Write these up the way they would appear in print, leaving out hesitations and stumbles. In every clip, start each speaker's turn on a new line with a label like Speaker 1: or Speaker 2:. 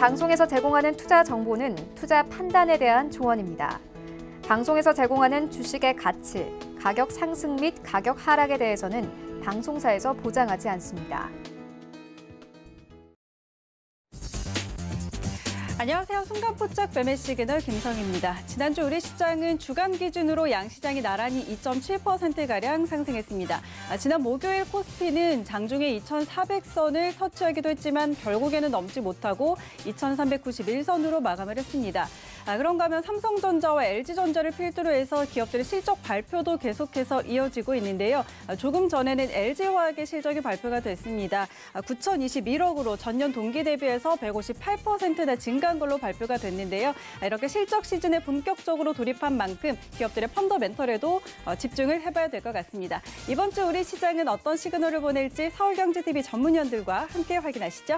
Speaker 1: 방송에서 제공하는 투자 정보는 투자 판단에 대한 조언입니다. 방송에서 제공하는 주식의 가치, 가격 상승 및 가격 하락에 대해서는 방송사에서 보장하지 않습니다.
Speaker 2: 안녕하세요. 순간포착 매매 시그널 김성희입니다. 지난주 우리 시장은 주간 기준으로 양시장이 나란히 2.7%가량 상승했습니다. 지난 목요일 코스피는 장중에 2,400선을 터치하기도 했지만 결국에는 넘지 못하고 2,391선으로 마감을 했습니다. 그런가 하면 삼성전자와 LG전자를 필두로 해서 기업들의 실적 발표도 계속해서 이어지고 있는데요. 조금 전에는 LG화학의 실적이 발표가 됐습니다. 9,021억으로 전년 동기 대비해서 158%나 증가한 걸로 발표가 됐는데요. 이렇게 실적 시즌에 본격적으로 돌입한 만큼 기업들의 펀더멘털에도 집중을 해봐야 될 것 같습니다. 이번 주 우리 시장은 어떤 시그널을 보낼지 서울경제TV 전문위원들과 함께 확인하시죠.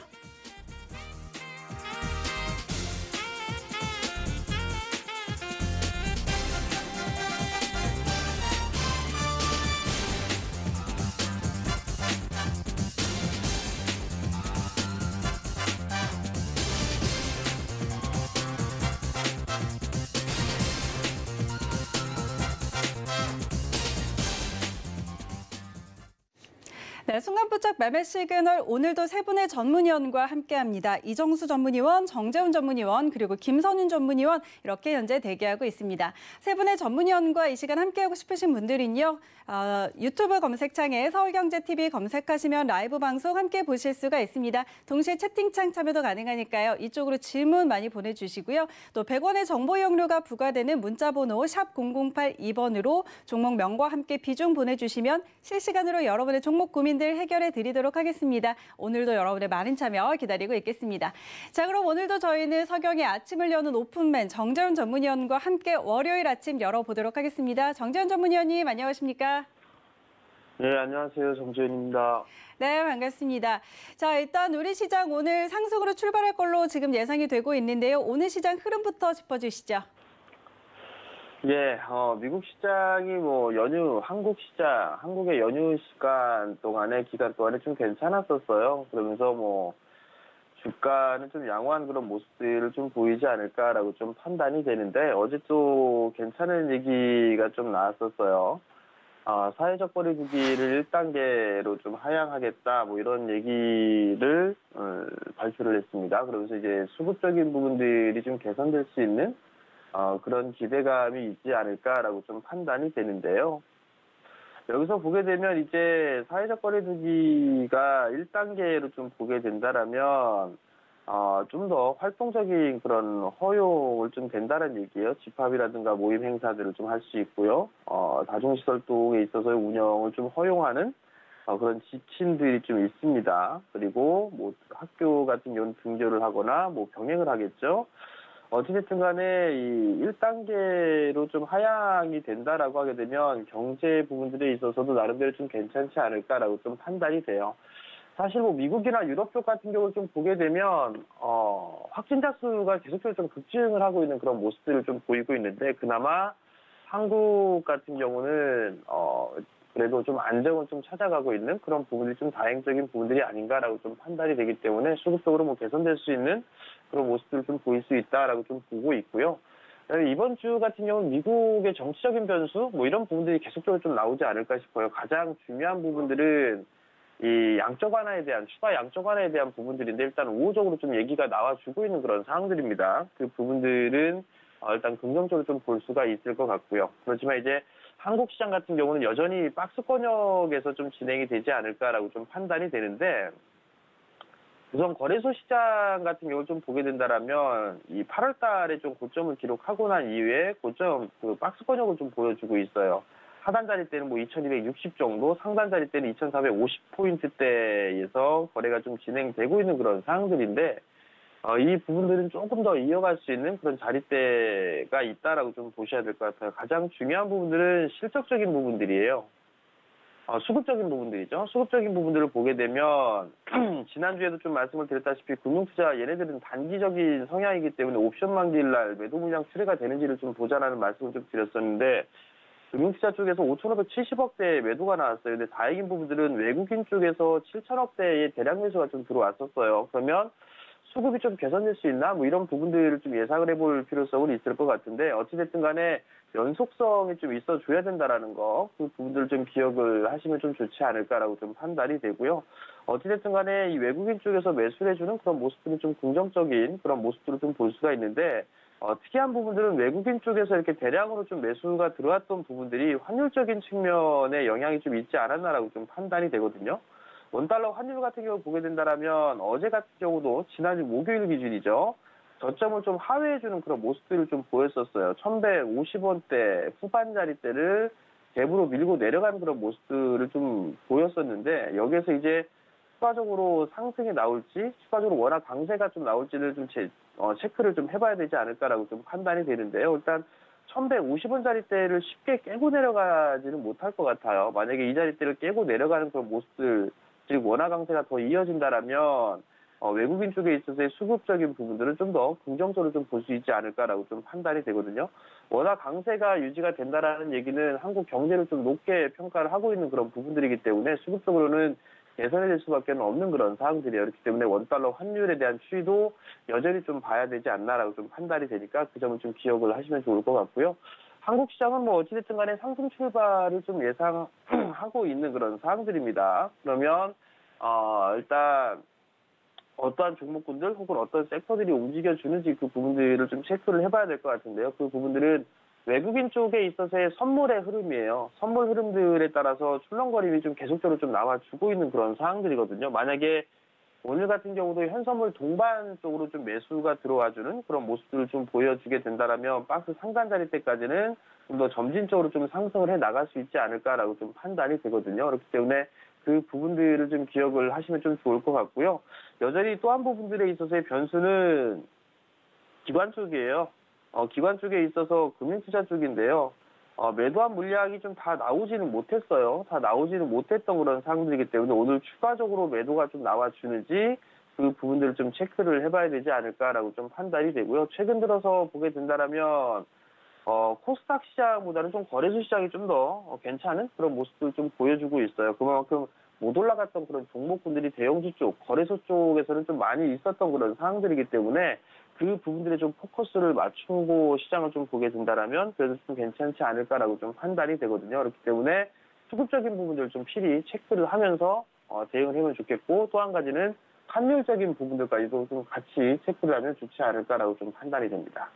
Speaker 2: 네, 순간포착 매매 시그널 오늘도 세 분의 전문위원과 함께합니다. 이정수 전문위원, 정재훈 전문위원, 그리고 김선윤 전문위원 이렇게 현재 대기하고 있습니다. 세 분의 전문위원과 이 시간 함께하고 싶으신 분들은요. 유튜브 검색창에 서울경제TV 검색하시면 라이브 방송 함께 보실 수가 있습니다. 동시에 채팅창 참여도 가능하니까요. 이쪽으로 질문 많이 보내주시고요. 또 100원의 정보 이용료가 부과되는 문자번호 샵 0082번으로 종목명과 함께 비중 보내주시면 실시간으로 여러분의 종목 고민들 해결해 드리도록 하겠습니다. 오늘도 여러분의 많은 참여 기다리고 있겠습니다. 자, 그럼 오늘도 저희는 서경의 아침을 여는 오픈맨 정재훈 전문위원과 함께 월요일 아침 열어보도록 하겠습니다. 정재훈 전문위원님 안녕하십니까?
Speaker 3: 네, 안녕하세요. 정재훈입니다.
Speaker 2: 네, 반갑습니다. 자, 일단 우리 시장 오늘 상승으로 출발할 걸로 지금 예상이 되고 있는데요. 오늘 시장 흐름부터 짚어주시죠.
Speaker 3: 예, 미국 시장이 한국 시장, 한국의 연휴 기간 동안에 좀 괜찮았었어요. 그러면서 주가는 좀 양호한 그런 모습들을 좀 보이지 않을까라고 좀 판단이 되는데 어제 또 괜찮은 얘기가 좀 나왔었어요. 사회적 거리두기를 1단계로 좀 하향하겠다, 이런 얘기를 발표를 했습니다. 그러면서 이제 수급적인 부분들이 좀 개선될 수 있는 그런 기대감이 있지 않을까라고 좀 판단이 되는데요. 여기서 보게 되면 이제 사회적 거리두기가 1단계로 좀 보게 된다라면 좀 더 활동적인 그런 허용을 좀 된다는 얘기예요. 집합이라든가 모임 행사들을 좀 할 수 있고요. 다중시설동에 있어서의 운영을 좀 허용하는 그런 지침들이 좀 있습니다. 그리고 학교 같은 경우는 등교를 하거나 병행을 하겠죠. 어찌됐든 간에 이 1단계로 좀 하향이 된다라고 하게 되면 경제 부분들에 있어서도 나름대로 좀 괜찮지 않을까라고 좀 판단이 돼요. 사실 미국이나 유럽 쪽 같은 경우를 좀 보게 되면 확진자 수가 계속적으로 좀 급증을 하고 있는 그런 모습들을 좀 보이고 있는데 그나마 한국 같은 경우는 그래도 좀 안정을 좀 찾아가고 있는 그런 부분들이 좀 다행적인 부분들이 아닌가라고 좀 판단이 되기 때문에 수급적으로 개선될 수 있는 그런 모습들을 좀 보일 수 있다라고 좀 보고 있고요. 이번 주 같은 경우는 미국의 정치적인 변수 이런 부분들이 계속적으로 좀 나오지 않을까 싶어요. 가장 중요한 부분들은 이 양적 완화에 대한 추가 양적 완화에 대한 부분들인데 일단 우호적으로 좀 얘기가 나와주고 있는 그런 상황들입니다. 그 부분들은 일단 긍정적으로 좀 볼 수가 있을 것 같고요. 그렇지만 이제 한국 시장 같은 경우는 여전히 박스권역에서 좀 진행이 되지 않을까라고 좀 판단이 되는데 우선 거래소 시장 같은 경우를 좀 보게 된다라면 이 8월 달에 좀 고점을 기록하고 난 이후에 박스권역을 좀 보여주고 있어요. 하단 자리 때는 2260 정도, 상단 자리 때는 2450포인트대에서 거래가 좀 진행되고 있는 그런 상황들인데 이 부분들은 조금 더 이어갈 수 있는 그런 자리대가 있다라고 좀 보셔야 될 것 같아요. 가장 중요한 부분들은 실적적인 부분들이에요. 수급적인 부분들이죠. 수급적인 부분들을 보게 되면 지난주에도 좀 말씀을 드렸다시피 금융투자 얘네들은 단기적인 성향이기 때문에 옵션 만기일 날 매도 물량 출회가 되는지를 좀 보자라는 말씀을 좀 드렸었는데 금융투자 쪽에서 5,570억대의 매도가 나왔어요. 근데 다행인 부분들은 외국인 쪽에서 7,000억대의 대량 매수가 좀 들어왔었어요. 그러면 수급이 좀 개선될 수 있나? 뭐 이런 부분들을 좀 예상을 해볼 필요성은 있을 것 같은데, 어찌됐든 간에 연속성이 좀 있어줘야 된다라는 거, 그 부분들을 좀 기억을 하시면 좀 좋지 않을까라고 좀 판단이 되고요. 어찌됐든 간에 이 외국인 쪽에서 매수를 해주는 그런 모습들은 좀 긍정적인 그런 모습들을 좀 볼 수가 있는데, 특이한 부분들은 외국인 쪽에서 이렇게 대량으로 좀 매수가 들어왔던 부분들이 환율적인 측면에 영향이 좀 있지 않았나라고 좀 판단이 되거든요. 원달러 환율 같은 경우 보게 된다면 어제 같은 경우도 지난주 목요일 기준이죠. 저점을 좀 하회해주는 그런 모습들을 좀 보였었어요. 1150원대 후반자리대를 갭으로 밀고 내려가는 그런 모습들을 좀 보였었는데, 여기에서 이제 추가적으로 상승이 나올지, 추가적으로 워낙 강세가 좀 나올지를 좀 체크를 좀 해봐야 되지 않을까라고 좀 판단이 되는데요. 일단 1150원짜리대를 쉽게 깨고 내려가지는 못할 것 같아요. 만약에 이 자리대를 깨고 내려가는 그런 모습들, 즉 원화 강세가 더 이어진다라면 외국인 쪽에 있어서의 수급적인 부분들은 좀 더 긍정적으로 좀 볼 수 있지 않을까라고 좀 판단이 되거든요. 원화 강세가 유지가 된다라는 얘기는 한국 경제를 좀 높게 평가를 하고 있는 그런 부분들이기 때문에 수급적으로는 개선이 될 수밖에 없는 그런 사항들이에요. 그렇기 때문에 원달러 환율에 대한 추이도 여전히 좀 봐야 되지 않나라고 좀 판단이 되니까 그 점은 좀 기억을 하시면 좋을 것 같고요. 한국 시장은 뭐 어찌됐든 간에 상승 출발을 좀 예상하고 있는 그런 사항들입니다. 그러면 일단 어떠한 종목군들 혹은 어떤 섹터들이 움직여주는지 그 부분들을 좀 체크를 해봐야 될 것 같은데요. 그 부분들은 외국인 쪽에 있어서의 선물의 흐름이에요. 선물 흐름들에 따라서 출렁거림이 좀 계속적으로 좀 나와주고 있는 그런 상황들이거든요. 만약에 오늘 같은 경우도 현선물 동반 쪽으로 좀 매수가 들어와주는 그런 모습들을 좀 보여주게 된다라면 박스 상단 자리 때까지는 좀 더 점진적으로 좀 상승을 해 나갈 수 있지 않을까라고 좀 판단이 되거든요. 그렇기 때문에 그 부분들을 좀 기억을 하시면 좀 좋을 것 같고요. 여전히 또 한 부분들에 있어서의 변수는 기관 쪽이에요. 기관 쪽에 있어서 금융투자 쪽인데요. 매도한 물량이 좀 다 나오지는 못했어요. 다 나오지는 못했던 그런 상황들이기 때문에 오늘 추가적으로 매도가 좀 나와주는지 그 부분들을 좀 체크를 해봐야 되지 않을까라고 좀 판단이 되고요. 최근 들어서 보게 된다면 코스닥 시장보다는 좀 거래소 시장이 좀 더 괜찮은 그런 모습을 좀 보여주고 있어요. 그만큼 못 올라갔던 그런 종목군들이 대형주 쪽, 거래소 쪽에서는 좀 많이 있었던 그런 상황들이기 때문에 그 부분들에 좀 포커스를 맞추고 시장을 좀 보게 된다면 그래도 좀 괜찮지 않을까라고 좀 판단이 되거든요. 그렇기 때문에 수급적인 부분들을 좀 필히 체크를 하면서 대응을 하면 좋겠고, 또 한 가지는 환율적인 부분들까지도 좀 같이 체크를 하면 좋지 않을까라고 좀 판단이 됩니다.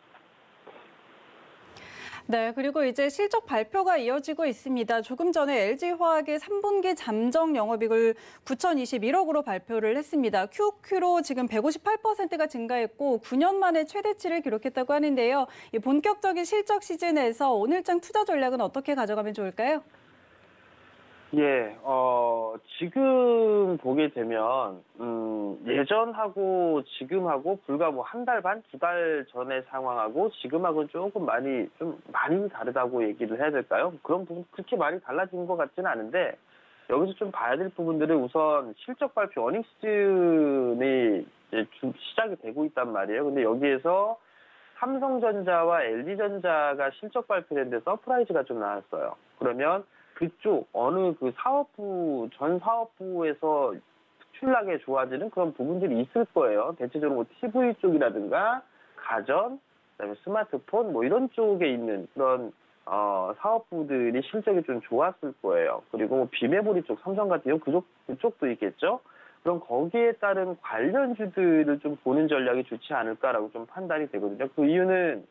Speaker 2: 네, 그리고 이제 실적 발표가 이어지고 있습니다. 조금 전에 LG화학의 3분기 잠정 영업이익을 9,021억으로 발표를 했습니다. QOQ로 지금 158%가 증가했고 9년 만에 최대치를 기록했다고 하는데요. 이 본격적인 실적 시즌에서 오늘장 투자 전략은 어떻게 가져가면 좋을까요?
Speaker 3: 예, 지금 보게 되면, 예전하고 지금하고 불과 뭐 한 달 반, 두 달 전의 상황하고 지금하고는 조금 많이 다르다고 얘기를 해야 될까요? 그런 부분 그렇게 많이 달라진 것 같지는 않은데, 여기서 좀 봐야 될 부분들은 우선 실적 발표, 어닝 시즌이 이제 시작이 되고 있단 말이에요. 근데 여기에서 삼성전자와 LG전자가 실적 발표했는데 서프라이즈가 좀 나왔어요. 그러면 그쪽 어느 그 전 사업부에서 특출나게 좋아지는 그런 부분들이 있을 거예요. 대체적으로 뭐 TV 쪽이라든가 가전, 그다음에 스마트폰 뭐 이런 쪽에 있는 그런 사업부들이 실적이 좀 좋았을 거예요. 그리고 뭐 비메모리 쪽, 삼성 같은 경우 그쪽도 있겠죠. 그럼 거기에 따른 관련주들을 좀 보는 전략이 좋지 않을까라고 좀 판단이 되거든요. 그 이유는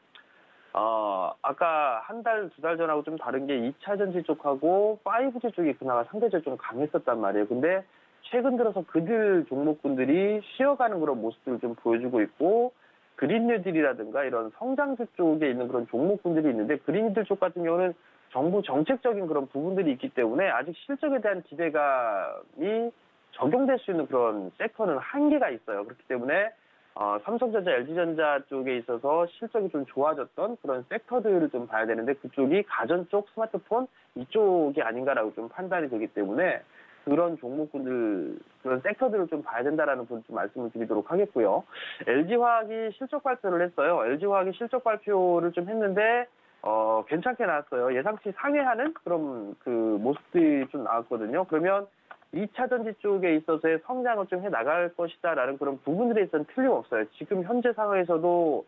Speaker 3: 아까 한 달, 두 달 전하고 좀 다른 게 2차 전지 쪽하고 5G 쪽이 그나마 상대적으로 좀 강했었단 말이에요. 근데 최근 들어서 그들 종목군들이 쉬어가는 그런 모습들을 좀 보여주고 있고, 그린뉴딜이라든가 이런 성장주 쪽에 있는 그런 종목군들이 있는데, 그린뉴딜 쪽 같은 경우는 정부 정책적인 그런 부분들이 있기 때문에 아직 실적에 대한 기대감이 적용될 수 있는 그런 섹터는 한계가 있어요. 그렇기 때문에 삼성전자, LG전자 쪽에 있어서 실적이 좀 좋아졌던 그런 섹터들을 좀 봐야 되는데, 그쪽이 가전 쪽, 스마트폰 이쪽이 아닌가라고 좀 판단이 되기 때문에 그런 종목군들, 그런 섹터들을 좀 봐야 된다라는 부분 좀 말씀을 드리도록 하겠고요. LG화학이 실적 발표를 했어요. LG화학이 실적 발표를 좀 했는데 괜찮게 나왔어요. 예상치 상회하는 그런 그 모습들이 좀 나왔거든요. 그러면 2차전지 쪽에 있어서의 성장을 좀 해나갈 것이다라는 그런 부분들에 있어서는 틀림없어요. 지금 현재 상황에서도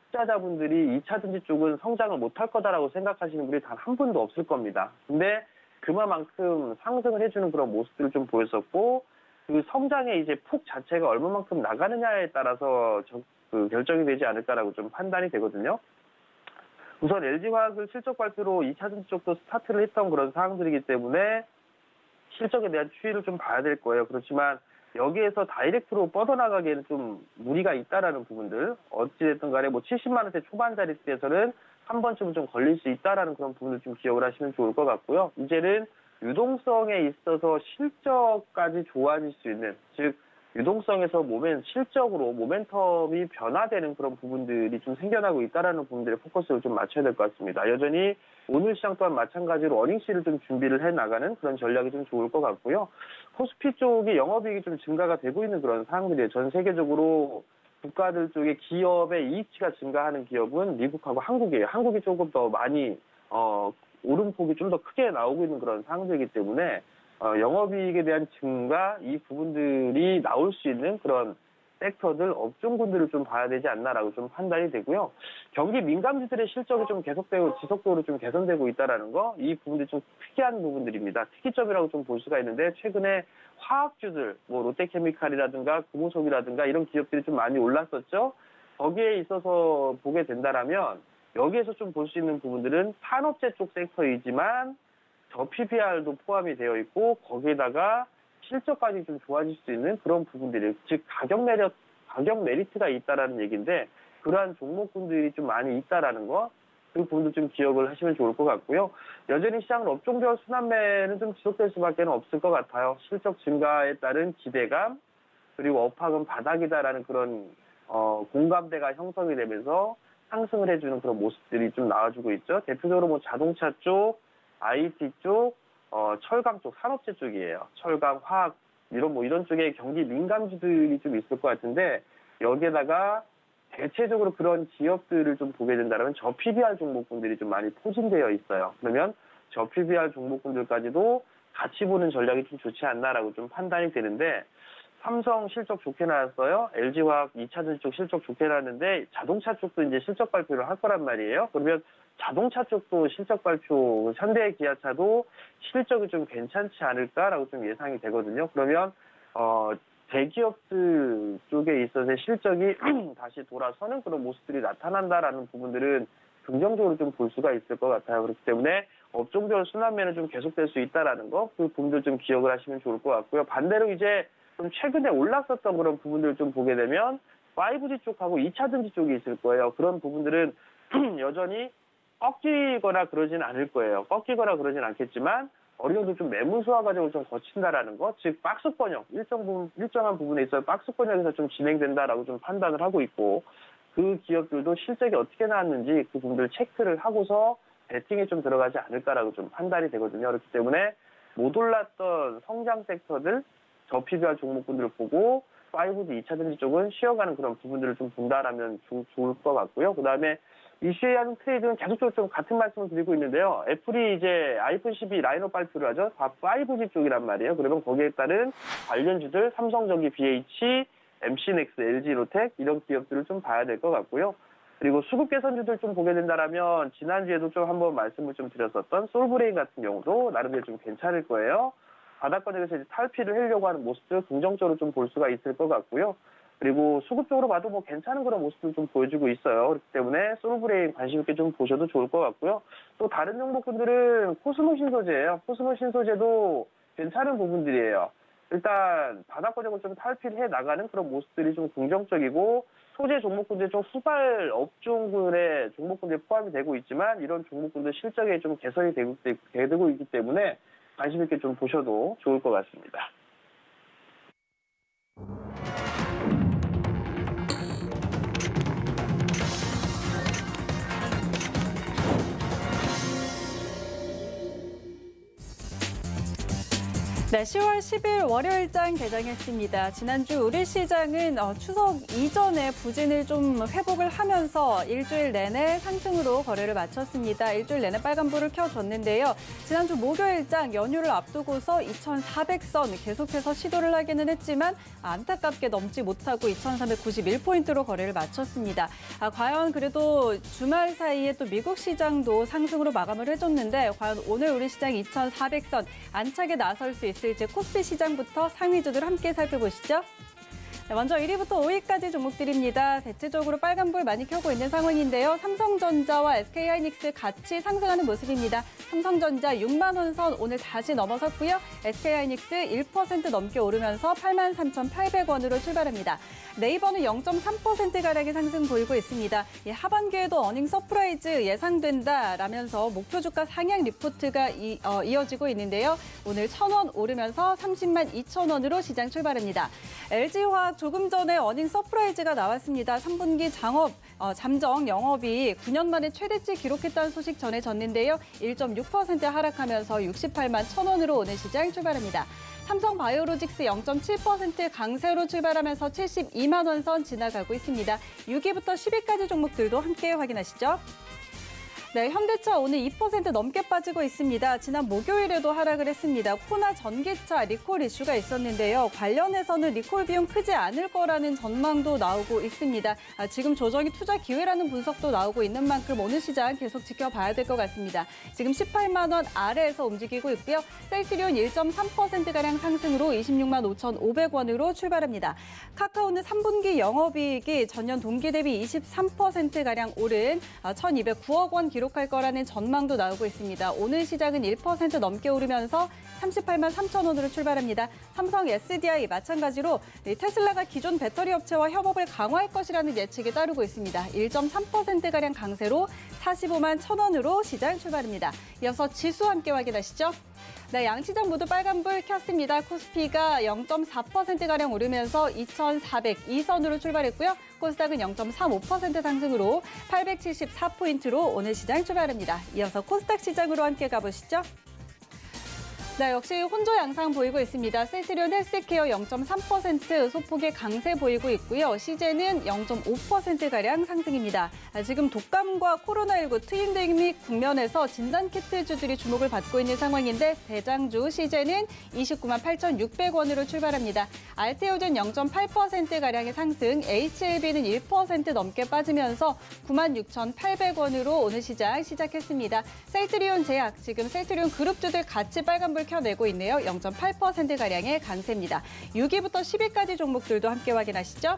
Speaker 3: 투자자분들이 2차전지 쪽은 성장을 못할 거다라고 생각하시는 분이 단 한 분도 없을 겁니다. 근데 그만큼 상승을 해주는 그런 모습들을 좀 보였었고, 그 성장의 이제 폭 자체가 얼마만큼 나가느냐에 따라서 결정이 되지 않을까라고 좀 판단이 되거든요. 우선 LG화학을 실적 발표로 2차전지 쪽도 스타트를 했던 그런 상황들이기 때문에 실적에 대한 추이를 좀 봐야 될 거예요. 그렇지만 여기에서 다이렉트로 뻗어나가기에는 좀 무리가 있다라는 부분들, 어찌됐든 간에 뭐 70만 원대 초반짜리대에서는 한 번쯤은 좀 걸릴 수 있다라는 그런 부분을 좀 기억을 하시면 좋을 것 같고요. 이제는 유동성에 있어서 실적까지 좋아질 수 있는, 즉 유동성에서 실적으로 모멘텀이 변화되는 그런 부분들이 좀 생겨나고 있다라는 부분들에 포커스를 좀 맞춰야 될 것 같습니다. 여전히 오늘 시장 또한 마찬가지로 어닝시를 좀 준비를 해나가는 그런 전략이 좀 좋을 것 같고요. 코스피 쪽이 영업이익이 좀 증가가 되고 있는 그런 상황들이에요. 전 세계적으로 국가들 쪽에 기업의 이익치가 증가하는 기업은 미국하고 한국이에요. 한국이 조금 더 많이 오름폭이 좀 더 크게 나오고 있는 그런 상황들이기 때문에 영업이익에 대한 증가, 이 부분들이 나올 수 있는 그런 섹터들, 업종군들을 좀 봐야 되지 않나라고 좀 판단이 되고요. 경기 민감주들의 실적이 좀 계속되고 지속적으로 좀 개선되고 있다라는 거, 이 부분들이 좀 특이한 부분들입니다. 특이점이라고 좀 볼 수가 있는데, 최근에 화학주들, 뭐 롯데케미칼이라든가 금호석이라든가 이런 기업들이 좀 많이 올랐었죠. 거기에 있어서 보게 된다라면 여기에서 좀 볼 수 있는 부분들은 산업재 쪽 섹터이지만 저 PBR도 포함이 되어 있고, 거기에다가 실적까지 좀 좋아질 수 있는 그런 부분들이, 즉 가격 메리트가 있다라는 얘기인데, 그러한 종목군들이 좀 많이 있다라는 거, 그 부분도 좀 기억을 하시면 좋을 것 같고요. 여전히 시장은 업종별 순환매는 좀 지속될 수밖에 없을 것 같아요. 실적 증가에 따른 기대감, 그리고 업황은 바닥이다라는 그런 공감대가 형성이 되면서 상승을 해주는 그런 모습들이 좀 나와주고 있죠. 대표적으로 뭐 자동차 쪽, IT 쪽, 철강 쪽, 산업재 쪽이에요. 철강, 화학, 이런 쪽에 경기 민감주들이 좀 있을 것 같은데, 여기에다가 대체적으로 그런 기업들을 좀 보게 된다면 저 PBR 종목군들이 좀 많이 포진되어 있어요. 그러면 저 PBR 종목군들까지도 같이 보는 전략이 좀 좋지 않나라고 좀 판단이 되는데, 삼성 실적 좋게 나왔어요. LG화학 2차전지 쪽 실적 좋게 나왔는데, 자동차 쪽도 이제 실적 발표를 할 거란 말이에요. 그러면 자동차 쪽도 실적 발표, 현대기아차도 실적이 좀 괜찮지 않을까라고 좀 예상이 되거든요. 그러면 대기업들 쪽에 있어서의 실적이 다시 돌아서는 그런 모습들이 나타난다라는 부분들은 긍정적으로 좀 볼 수가 있을 것 같아요. 그렇기 때문에 업종별 순환매는 좀 계속될 수 있다라는 거, 그 부분들 좀 기억을 하시면 좋을 것 같고요. 반대로 이제 좀 최근에 올랐었던 그런 부분들을 좀 보게 되면 5G 쪽하고 2차전지 쪽이 있을 거예요. 그런 부분들은 여전히 꺾이거나 그러진 않을 거예요. 꺾이거나 그러진 않겠지만 어느 정도 좀 매물소화 과정을 좀 거친다라는 것, 즉 박스 번역, 일정한 부분에 있어서 박스 번역에서 좀 진행된다라고 좀 판단을 하고 있고, 그 기업들도 실적이 어떻게 나왔는지 그 부분들 체크를 하고서 베팅에 좀 들어가지 않을까라고 좀 판단이 되거든요. 그렇기 때문에 못 올랐던 성장 섹터들, 저 PBR 종목군들을 보고 5G 2차전지 쪽은 쉬어가는 그런 부분들을 좀 본다라면 좋을 것 같고요. 그 다음에 이슈에 하는 트레이드는 계속적으로 좀 같은 말씀을 드리고 있는데요. 애플이 이제 아이폰 12 라인업 발표를 하죠. 다 5G 쪽이란 말이에요. 그러면 거기에 따른 관련주들, 삼성전기, BH, MC넥스, LG로텍 이런 기업들을 좀 봐야 될 것 같고요. 그리고 수급 개선주들 좀 보게 된다라면 지난주에도 좀 한번 말씀을 좀 드렸었던 솔브레인 같은 경우도 나름대로 좀 괜찮을 거예요. 바닥권에서 이제 탈피를 하려고 하는 모습들 긍정적으로 좀 볼 수가 있을 것 같고요. 그리고 수급적으로 봐도 뭐 괜찮은 그런 모습을 좀 보여주고 있어요. 그렇기 때문에 솔브레인 관심 있게 좀 보셔도 좋을 것 같고요. 또 다른 종목분들은 코스모 신소재예요. 코스모 신소재도 괜찮은 부분들이에요. 일단 바닥권역을 좀 탈피를 해 나가는 그런 모습들이 좀 긍정적이고, 소재 종목군들 좀 수발 업종군의 종목군들이 포함이 되고 있지만 이런 종목군들 실적에 좀 개선이 되고 있기 때문에 관심 있게 좀 보셔도 좋을 것 같습니다.
Speaker 2: 네, 10월 10일 월요일장 개장했습니다. 지난주 우리시장은 추석 이전에 부진을 좀 회복을 하면서 일주일 내내 상승으로 거래를 마쳤습니다. 일주일 내내 빨간불을 켜줬는데요. 지난주 목요일장 연휴를 앞두고서 2,400선 계속해서 시도를 하기는 했지만 안타깝게 넘지 못하고 2,391포인트로 거래를 마쳤습니다. 과연 그래도 주말 사이에 또 미국 시장도 상승으로 마감을 해줬는데 과연 오늘 우리 시장 2,400선 안착에 나설 수 있을지 코스피 시장부터 상위주들 함께 살펴보시죠. 네, 먼저 1위부터 5위까지 종목들입니다. 대체적으로 빨간불 많이 켜고 있는 상황인데요. 삼성전자와 SK하이닉스 같이 상승하는 모습입니다. 삼성전자 6만 원 선 오늘 다시 넘어섰고요. SK하이닉스 1% 넘게 오르면서 83,800원으로 출발합니다. 네이버는 0.3%가량의 상승 보이고 있습니다. 하반기에도 어닝 서프라이즈 예상된다라면서 목표 주가 상향 리포트가 이어지고 있는데요. 오늘 1,000원 오르면서 30만 2천원으로 시장 출발합니다. LG화학 조금 전에 어닝 서프라이즈가 나왔습니다. 3분기 잠정 영업이 9년 만에 최대치 기록했다는 소식 전해졌는데요. 1.6% 하락하면서 68만 1,000원으로 오늘 시장 출발합니다. 삼성바이오로직스 0.7% 강세로 출발하면서 72만 원 선 지나가고 있습니다. 6위부터 10위까지 종목들도 함께 확인하시죠. 네, 현대차 오늘 2% 넘게 빠지고 있습니다. 지난 목요일에도 하락을 했습니다. 코나 전기차 리콜 이슈가 있었는데요. 관련해서는 리콜 비용 크지 않을 거라는 전망도 나오고 있습니다. 지금 조정이 투자 기회라는 분석도 나오고 있는 만큼 오늘 시장 계속 지켜봐야 될 것 같습니다. 지금 18만 원 아래에서 움직이고 있고요. 셀트리온 1.3%가량 상승으로 26만 5,500원으로 출발합니다. 카카오는 3분기 영업이익이 전년 동기 대비 23%가량 오른 1,209억 원 기록할 거라는 전망도 나오고 있습니다. 오늘 시장은 1% 넘게 오르면서 38만 3천원으로 출발합니다. 삼성 SDI 마찬가지로 테슬라가 기존 배터리 업체와 협업을 강화할 것이라는 예측이 따르고 있습니다. 1.3%가량 강세로 45만 1,000원으로 시장 출발합니다. 이어서 지수 함께 확인하시죠. 네, 양시장 모두 빨간불 켰습니다. 코스피가 0.4%가량 오르면서 2,402선으로 출발했고요. 코스닥은 0.35% 상승으로 874포인트로 오늘 시장 출발합니다. 이어서 코스닥 시장으로 함께 가보시죠. 네, 역시 혼조 양상 보이고 있습니다. 셀트리온 헬스케어 0.3% 소폭의 강세 보이고 있고요. 시제는 0.5%가량 상승입니다. 지금 독감과 코로나19 트윈데믹 국면에서 진단키트주들이 주목을 받고 있는 상황인데 대장주 시제는 29만 8,600원으로 출발합니다. 알테오젠 0.8%가량의 상승, HLB는 1% 넘게 빠지면서 9만 6,800원으로 오늘 시장 시작했습니다. 셀트리온 제약, 지금 셀트리온 그룹주들 같이 빨간불 켜내고 있네요. 0.8%가량의 강세입니다. 6위부터 10위까지 종목들도 함께 확인하시죠.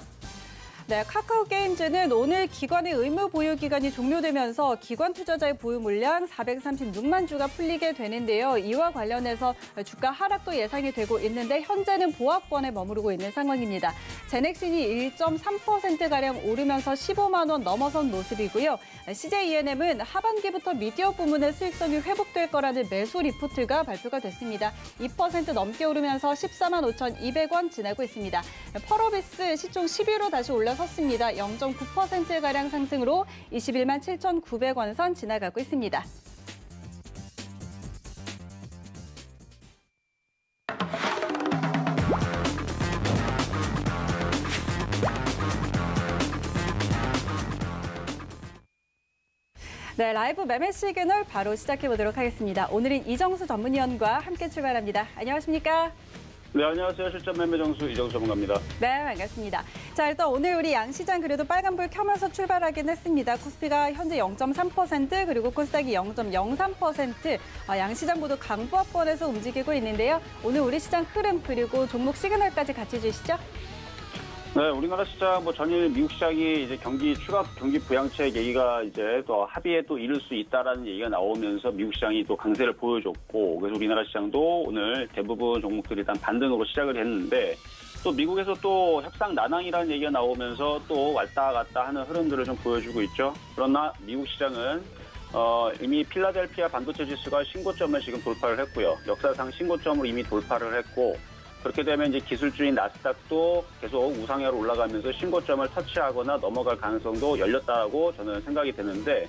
Speaker 2: 네, 카카오 게임즈는 오늘 기관의 의무 보유 기간이 종료되면서 기관 투자자의 보유 물량 436만 주가 풀리게 되는데요. 이와 관련해서 주가 하락도 예상이 되고 있는데 현재는 보합권에 머무르고 있는 상황입니다. 제넥신이 1.3%가량 오르면서 15만 원 넘어선 모습이고요. CJENM은 하반기부터 미디어 부문의 수익성이 회복될 거라는 매수 리포트가 발표가 됐습니다. 2% 넘게 오르면서 14만 5,200원 지나고 있습니다. 펄어비스 시총 10위로 다시 올라섰습니다. 0.9%가량 상승으로 21만 7,900원 선 지나가고 있습니다. 네, 라이브 매매 시그널 바로 시작해보도록 하겠습니다. 오늘은 이정수 전문위원과 함께 출발합니다. 안녕하십니까?
Speaker 4: 네, 안녕하세요. 실전 매매 정수 이정수 전문가입니다.
Speaker 2: 네, 반갑습니다. 자, 일단 오늘 우리 양시장 그래도 빨간불 켜면서 출발하긴 했습니다. 코스피가 현재 0.3% 그리고 코스닥이 0.03% 양시장 모두 강보합권에서 움직이고 있는데요. 오늘 우리 시장 흐름 그리고 종목 시그널까지 같이 주시죠.
Speaker 4: 네, 우리나라 시장 전일 미국 시장이 이제 추가 경기 부양책 얘기가 이제 또 합의에 또 이를 수 있다라는 얘기가 나오면서 미국 시장이 또 강세를 보여줬고, 그래서 우리나라 시장도 오늘 대부분 종목들이 일단 반등으로 시작을 했는데, 또 미국에서 또 협상 난항이라는 얘기가 나오면서 또 왔다 갔다 하는 흐름들을 좀 보여주고 있죠. 그러나 미국 시장은 이미 필라델피아 반도체 지수가 신고점을 지금 돌파를 했고요. 역사상 신고점을 이미 돌파를 했고, 그렇게 되면 이제 기술주인 나스닥도 계속 우상향으로 올라가면서 신고점을 터치하거나 넘어갈 가능성도 열렸다고 저는 생각이 되는데,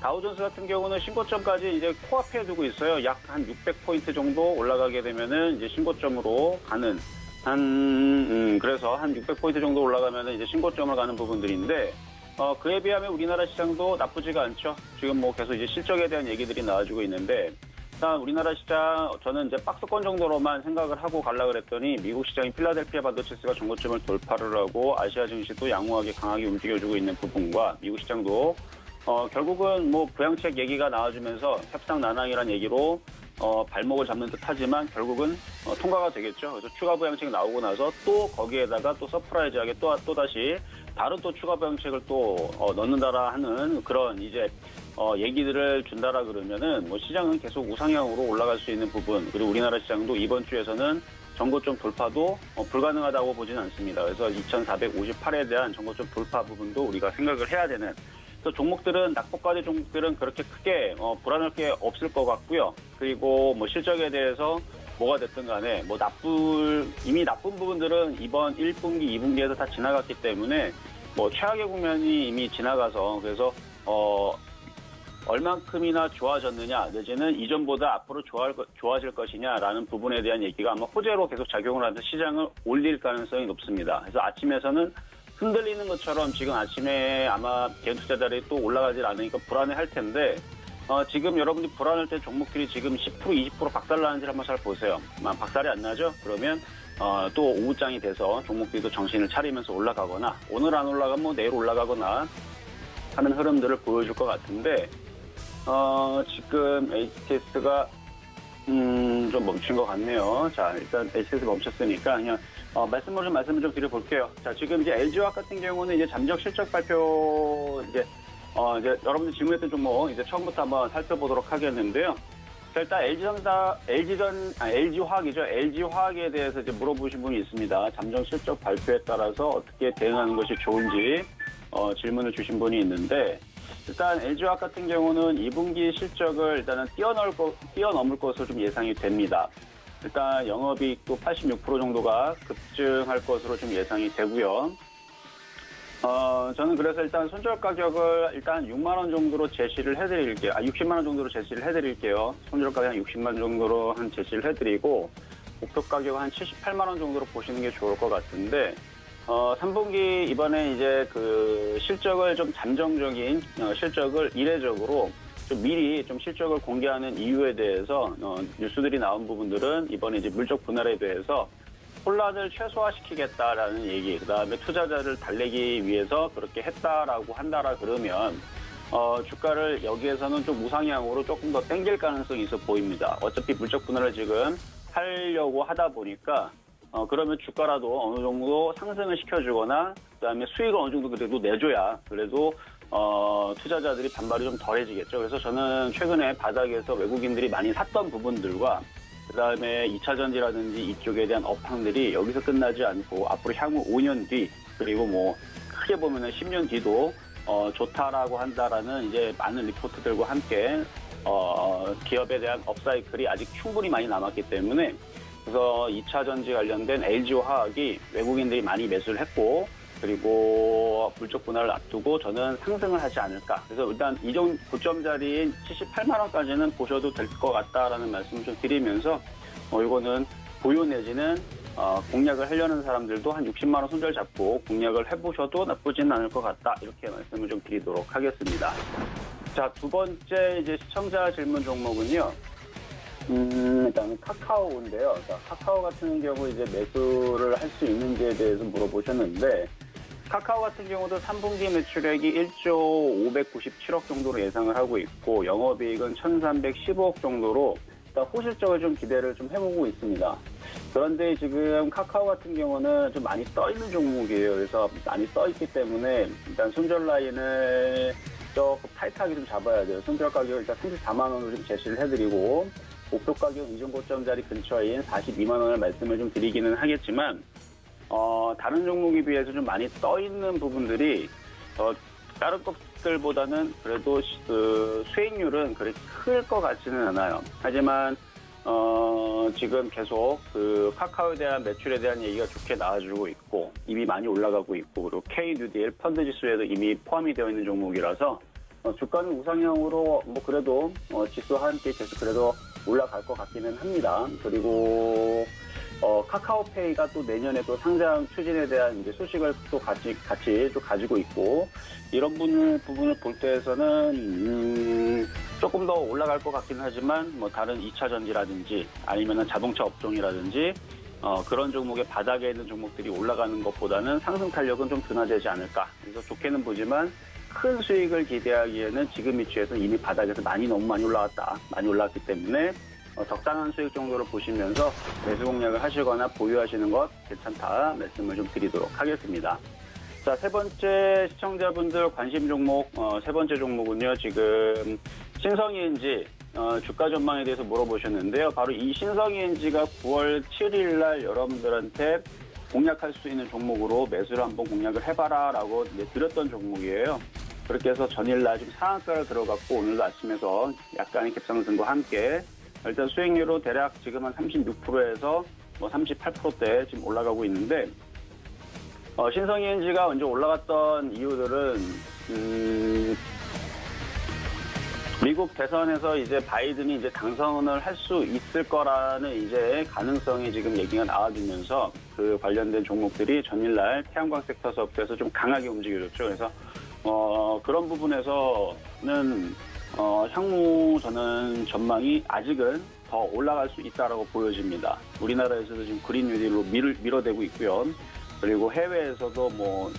Speaker 4: 다우존스 같은 경우는 신고점까지 이제 코앞에 두고 있어요. 약 한 600포인트 정도 올라가게 되면은 이제 신고점으로 가는 그래서 한 600포인트 정도 올라가면은 이제 신고점을 가는 부분들인데 그에 비하면 우리나라 시장도 나쁘지가 않죠. 지금 뭐 계속 이제 실적에 대한 얘기들이 나와주고 있는데 일단 우리나라 시장 저는 이제 박스권 정도로만 생각을 하고 가려고 그랬더니 미국 시장이 필라델피아 반도체스가 정고점을 돌파를 하고 아시아 증시도 양호하게 강하게 움직여주고 있는 부분과 미국 시장도 결국은 뭐 부양책 얘기가 나와주면서 협상 난항이란 얘기로 발목을 잡는 듯 하지만 결국은 통과가 되겠죠. 그래서 추가 부양책 나오고 나서 또 거기에다가 또 서프라이즈하게 또다시 다른 또 추가 부양책을 또 넣는다라 하는 그런 이제 얘기들을 준다라 그러면은 뭐 시장은 계속 우상향으로 올라갈 수 있는 부분, 그리고 우리나라 시장도 이번 주에서는 정고점 돌파도 불가능하다고 보지는 않습니다. 그래서 2458에 대한 정고점 돌파 부분도 우리가 생각을 해야 되는, 그래서 종목들은 낙폭과대 종목들은 그렇게 크게 불안할 게 없을 것 같고요. 그리고 뭐 실적에 대해서 뭐가 됐든 간에 뭐 이미 나쁜 부분들은 이번 1분기, 2분기에서 다 지나갔기 때문에 뭐 최악의 국면이 이미 지나가서 그래서 얼만큼이나 좋아졌느냐 내지는 이전보다 앞으로 좋아질 것이냐라는 부분에 대한 얘기가 아마 호재로 계속 작용을 하면서 시장을 올릴 가능성이 높습니다. 그래서 아침에서는 흔들리는 것처럼 지금 아침에 아마 개인 투자자들이 또 올라가질 않으니까 불안해할 텐데 지금 여러분들이 불안할 때 종목들이 지금 10% 20% 박살나는지를 한번 잘 보세요. 박살이 안 나죠? 그러면 또 오후장이 돼서 종목들도 정신을 차리면서 올라가거나 오늘 안 올라가면 뭐 내일 올라가거나 하는 흐름들을 보여줄 것 같은데 지금 HTS가 좀 멈춘 것 같네요. 자, 일단 HTS 멈췄으니까 그냥 말씀을 좀 드려볼게요. 자, 지금 이제 LG화학 같은 경우는 이제 잠정 실적 발표 이제 여러분들 질문했던 종목 이제 처음부터 한번 살펴보도록 하겠는데요. 자, 일단 LG화학이죠. LG화학에 대해서 이제 물어보신 분이 있습니다. 잠정 실적 발표에 따라서 어떻게 대응하는 것이 좋은지 질문을 주신 분이 있는데, 일단 LG화학 같은 경우는 2분기 실적을 일단은 뛰어넘을 것으로 좀 예상이 됩니다. 일단 영업이익도 86% 정도가 급증할 것으로 좀 예상이 되고요. 저는 그래서 일단 손절 가격을 일단 6만 원 정도로 제시를 해드릴게요. 60만 원 정도로 제시를 해드릴게요. 손절 가격 한 60만 원 정도로 한 제시를 해드리고 목표 가격 한 78만 원 정도로 보시는 게 좋을 것 같은데, 3분기 이번에 이제 그 실적을 좀 잠정적인 실적을 이례적으로 좀 미리 좀 실적을 공개하는 이유에 대해서 뉴스들이 나온 부분들은 이번에 이제 물적 분할에 대해서 혼란을 최소화시키겠다라는 얘기, 그다음에 투자자를 달래기 위해서 그렇게 했다라고 한다라 그러면 주가를 여기에서는 좀 우상향으로 조금 더 땡길 가능성이 있어 보입니다. 어차피 물적 분할을 지금 하려고 하다 보니까 그러면 주가라도 어느 정도 상승을 시켜주거나 그다음에 수익을 어느 정도 그래도 내줘야 그래도 투자자들이 반발이 좀 덜해지겠죠. 그래서 저는 최근에 바닥에서 외국인들이 많이 샀던 부분들과 그다음에 2차전지라든지 이쪽에 대한 업황들이 여기서 끝나지 않고 앞으로 향후 5년 뒤 그리고 뭐 크게 보면은 10년 뒤도 좋다라고 한다라는 이제 많은 리포트들과 함께 기업에 대한 업사이클이 아직 충분히 많이 남았기 때문에, 그래서 2차전지 관련된 LG화학이 외국인들이 많이 매수를 했고 그리고 물적 분할을 앞두고 저는 상승을 하지 않을까. 그래서 일단 이전 고점 자리인 78만 원까지는 보셔도 될 것 같다라는 말씀을 좀 드리면서 이거는 보유 내지는 공략을 하려는 사람들도 한 60만 원 손절 잡고 공략을 해보셔도 나쁘지는 않을 것 같다. 이렇게 말씀을 좀 드리도록 하겠습니다. 자, 두 번째 이제 시청자 질문 종목은요. 일단 카카오인데요. 자, 카카오 같은 경우 이제 매수를 할 수 있는지에 대해서 물어보셨는데, 카카오 같은 경우도 3분기 매출액이 1조 597억 정도로 예상을 하고 있고 영업이익은 1,315억 정도로 일단 호실적을 좀 기대를 좀 해보고 있습니다. 그런데 지금 카카오 같은 경우는 좀 많이 떠 있는 종목이에요. 그래서 많이 떠 있기 때문에 일단 손절 라인을 조금 타이트하게 좀 잡아야 돼요. 손절 가격을 일단 34만 원으로 좀 제시를 해드리고 목표 가격 이전 고점 자리 근처인 42만 원을 말씀을 좀 드리기는 하겠지만, 다른 종목에 비해서 좀 많이 떠 있는 부분들이 다른 것들보다는 그래도 그 수익률은 그렇게 클 것 같지는 않아요. 하지만 지금 계속 그 카카오에 대한 매출에 대한 얘기가 좋게 나와주고 있고 이미 많이 올라가고 있고, 그리고 KNewDL 펀드 지수에도 이미 포함이 되어 있는 종목이라서 주가는 우상향으로 뭐 그래도 지수와 함께 계속 그래도 올라갈 것 같기는 합니다. 그리고 카카오페이가 또 내년에 또 상장 추진에 대한 이제 소식을 또 같이 또 가지고 있고, 이런 부분을 볼 때에서는 조금 더 올라갈 것 같긴 하지만 뭐 다른 2차 전지라든지 아니면은 자동차 업종이라든지 그런 종목의 바닥에 있는 종목들이 올라가는 것보다는 상승 탄력은 좀 둔화되지 않을까. 그래서 좋게는 보지만 큰 수익을 기대하기에는 지금 위치에서 이미 바닥에서 너무 많이 올라왔기 때문에 적당한 수익 정도를 보시면서 매수 공략을 하시거나 보유하시는 것 괜찮다 말씀을 좀 드리도록 하겠습니다. 자, 세 번째 시청자분들 관심 종목, 세 번째 종목은요, 지금 신성ENG 주가 전망에 대해서 물어보셨는데요. 바로 이 신성ENG가 9월 7일 날 여러분들한테 공략할 수 있는 종목으로 매수를 한번 공략을 해봐라 라고 드렸던 종목이에요. 그렇게 해서 전일날 좀 상한가를 들어갔고, 오늘도 아침에서 약간의 갭상승과 함께 일단 수익률로 대략 지금 한 36%에서 뭐 38%대 지금 올라가고 있는데, 신성ENG가 먼저 올라갔던 이유들은 미국 대선에서 이제 바이든이 이제 당선을 할 수 있을 거라는 이제 가능성이 지금 얘기가 나와주면서 그 관련된 종목들이 전일날 태양광 섹터서부터 해서 좀 강하게 움직여줬죠. 그래서 그런 부분에서는 향후 저는 전망이 아직은 더 올라갈 수 있다라고 보여집니다. 우리나라에서도 지금 그린 뉴딜로 밀어대고 있고요. 그리고 해외에서도 뭐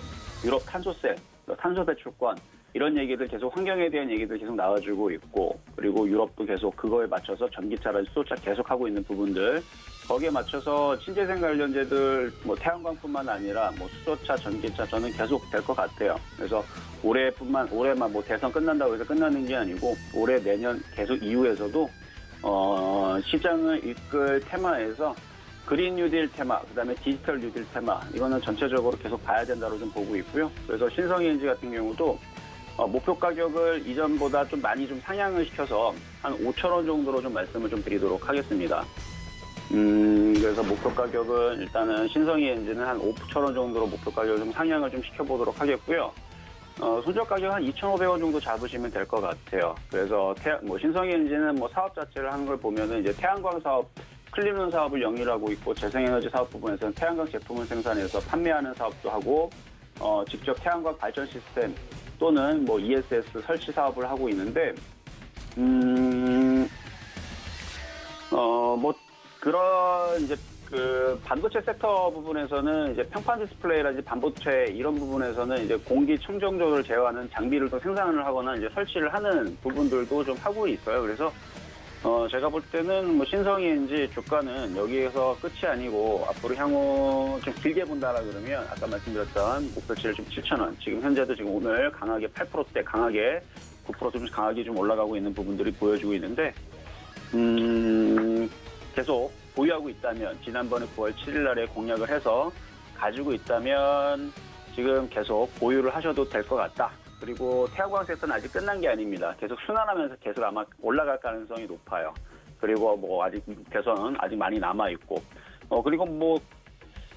Speaker 4: 유럽 탄소세, 탄소 배출권 이런 얘기들 계속 환경에 대한 얘기들 계속 나와주고 있고, 그리고 유럽도 계속 그거에 맞춰서 전기차를 수소차 계속하고 있는 부분들, 거기에 맞춰서 신재생 관련제들 뭐 태양광뿐만 아니라 뭐 수소차, 전기차 저는 계속 될 것 같아요. 그래서 올해만 뭐 대선 끝난다고 해서 끝나는 게 아니고 올해 내년 계속 이후에서도 시장을 이끌 테마에서 그린 뉴딜 테마, 그다음에 디지털 뉴딜 테마, 이거는 전체적으로 계속 봐야 된다고 좀 보고 있고요. 그래서 신성ENG 같은 경우도 목표 가격을 이전보다 좀 많이 좀 상향을 시켜서 한 5,000원 정도로 좀 말씀을 좀 드리도록 하겠습니다. 그래서 목표 가격은 일단은 신성ENG는 한 5,000원 정도로 목표 가격을 좀 상향을 좀 시켜보도록 하겠고요. 손절 가격 한 2,500원 정도 잡으시면 될 것 같아요. 그래서 신성ENG는 뭐 사업 자체를 하는 걸 보면은 이제 태양광 사업, 클린런 사업을 영위하고 있고, 재생에너지 사업 부분에서는 태양광 제품을 생산해서 판매하는 사업도 하고, 직접 태양광 발전 시스템 또는 뭐 ESS 설치 사업을 하고 있는데, 뭐 그런 이제 그 반도체 섹터 부분에서는 이제 평판 디스플레이라든지 반도체 이런 부분에서는 이제 공기 청정도를 제어하는 장비를 또 생산을 하거나 이제 설치를 하는 부분들도 좀 하고 있어요. 그래서 제가 볼 때는 뭐 신성ENG 주가는 여기에서 끝이 아니고 앞으로 향후 좀 길게 본다라 그러면 아까 말씀드렸던 목표치를 좀 7,000원. 지금 현재도 지금 오늘 강하게 8%대 강하게 9% 좀 강하게 좀 올라가고 있는 부분들이 보여지고 있는데, 계속 보유하고 있다면 지난번에 9월 7일 날에 공략을 해서 가지고 있다면 지금 계속 보유를 하셔도 될 것 같다. 그리고 태양광 섹터는 아직 끝난 게 아닙니다. 계속 순환하면서 계속 아마 올라갈 가능성이 높아요. 그리고 뭐 아직 대선은 아직 많이 남아 있고, 그리고 뭐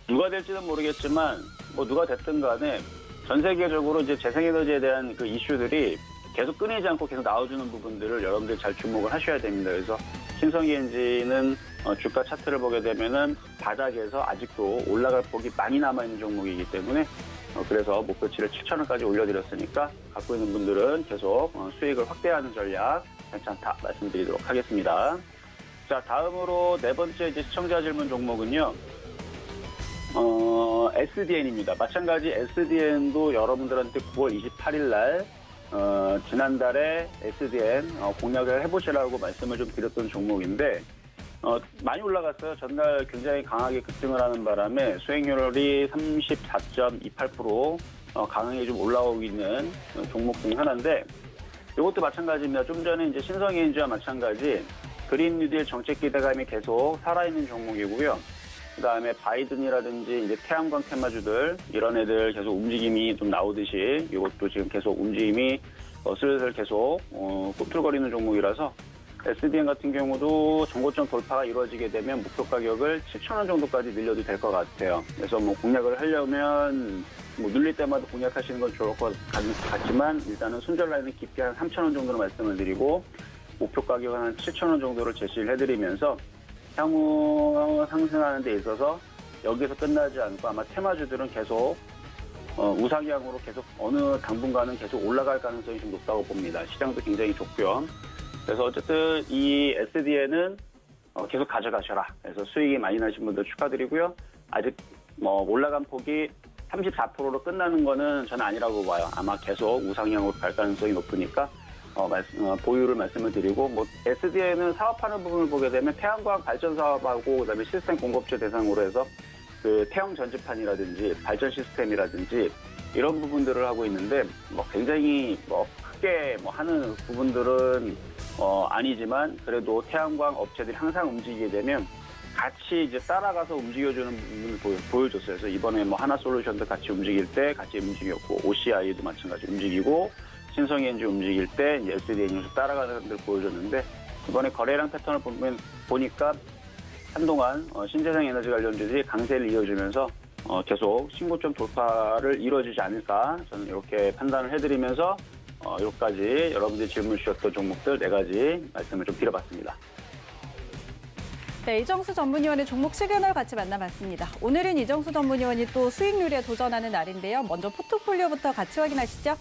Speaker 4: 누가 될지는 모르겠지만 뭐 누가 됐든 간에 전 세계적으로 이제 재생에너지에 대한 그 이슈들이 계속 끊이지 않고 계속 나와주는 부분들을 여러분들 잘 주목을 하셔야 됩니다. 그래서 신성ENG는 주가 차트를 보게 되면은 바닥에서 아직도 올라갈 폭이 많이 남아 있는 종목이기 때문에. 그래서 목표치를 7,000원까지 올려드렸으니까 갖고 있는 분들은 계속 수익을 확대하는 전략 괜찮다 말씀드리도록 하겠습니다. 자, 다음으로 네 번째 이제 시청자 질문 종목은요, SDN입니다. 마찬가지 SDN도 여러분들한테 9월 28일 날 지난달에 SDN 공략을 해보시라고 말씀을 좀 드렸던 종목인데, 많이 올라갔어요. 전날 굉장히 강하게 급등을 하는 바람에 수익률이 34.28% 강하게 좀 올라오고 있는 종목 중 하나인데, 이것도 마찬가지입니다. 좀 전에 이제 신성ENG와 마찬가지 그린 뉴딜 정책 기대감이 계속 살아있는 종목이고요. 그 다음에 바이든이라든지 이제 태양광 테마주들 이런 애들 계속 움직임이 좀 나오듯이 이것도 지금 계속 움직임이 슬슬 계속 꿈틀거리는 종목이라서 SDN 같은 경우도 정고점 돌파가 이루어지게 되면 목표 가격을 7,000원 정도까지 늘려도 될 것 같아요. 그래서 뭐 공략을 하려면 뭐 눌릴 때마다 공략하시는 건 좋을 것 같지만 일단은 손절 라인은 깊게 한 3,000원 정도로 말씀을 드리고 목표 가격은 한 7,000원 정도를 제시를 해드리면서 향후 상승하는 데 있어서 여기서 끝나지 않고 아마 테마주들은 계속 우상향으로 계속 어느 당분간은 계속 올라갈 가능성이 좀 높다고 봅니다. 시장도 굉장히 좋고요. 그래서 어쨌든 이 SDN은 계속 가져가셔라. 그래서 수익이 많이 나신 분들 축하드리고요. 아직 뭐 올라간 폭이 34%로 끝나는 거는 저는 아니라고 봐요. 아마 계속 우상향으로 갈 가능성이 높으니까 보유를 말씀을 드리고, 뭐 SDN은 사업하는 부분을 보게 되면 태양광 발전 사업하고 그다음에 시스템 공급체 대상으로 해서 그 태형 전지판이라든지 발전 시스템이라든지 이런 부분들을 하고 있는데 뭐 굉장히 뭐 크게 뭐 하는 부분들은 아니지만 그래도 태양광 업체들이 항상 움직이게 되면 같이 이제 따라가서 움직여주는 부분을 보여줬어요. 그래서 이번에 뭐 하나솔루션도 같이 움직일 때 같이 움직였고, OCI도 마찬가지 움직이고, 신성엔지 움직일 때 SDN이 따라가는 것들을 보여줬는데, 이번에 거래량 패턴을 보니까 한동안 신재생 에너지 관련주들이 강세를 이어주면서 계속 신고점 돌파를 이루어지지 않을까, 저는 이렇게 판단을 해드리면서 여기까지 여러분들이 질문 주셨던 종목들 4가지 말씀을 좀 드려봤습니다.
Speaker 2: 네, 이정수 전문위원의 종목 시그널 같이 만나봤습니다. 오늘은 이정수 전문위원이 또 수익률에 도전하는 날인데요. 먼저 포트폴리오부터 같이 확인하시죠.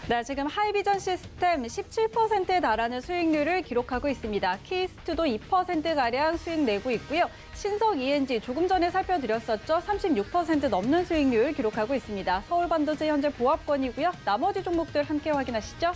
Speaker 2: 네, 지금 하이비전 시스템 17%에 달하는 수익률을 기록하고 있습니다. 키스트도 2%가량 수익 내고 있고요. 신석 ENG 조금 전에 살펴드렸었죠. 36% 넘는 수익률 기록하고 있습니다. 서울반도체 현재 보합권이고요. 나머지 종목들 함께 확인하시죠.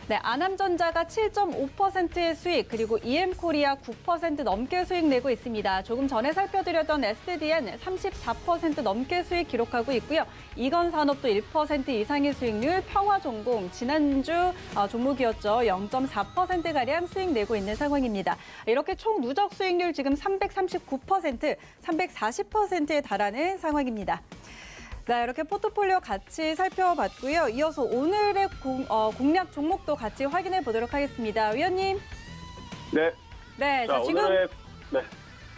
Speaker 2: 네, 아남전자가 7.5%의 수익, 그리고 EM코리아 9% 넘게 수익 내고 있습니다. 조금 전에 살펴드렸던 SDN 34% 넘게 수익 기록하고 있고요. 이건산업도 1% 이상의 수익률, 평화종공 지난주 종목이었죠. 0.4%가량 수익 내고 있는 상황입니다. 이렇게 총 누적 수익률 지금 339%, 340%에 달하는 상황입니다. 네, 이렇게 포트폴리오 같이 살펴봤고요. 이어서 오늘의 공략 종목도 같이 확인해 보도록 하겠습니다. 위원님.
Speaker 4: 네.
Speaker 2: 네, 자, 지금
Speaker 4: 오늘의,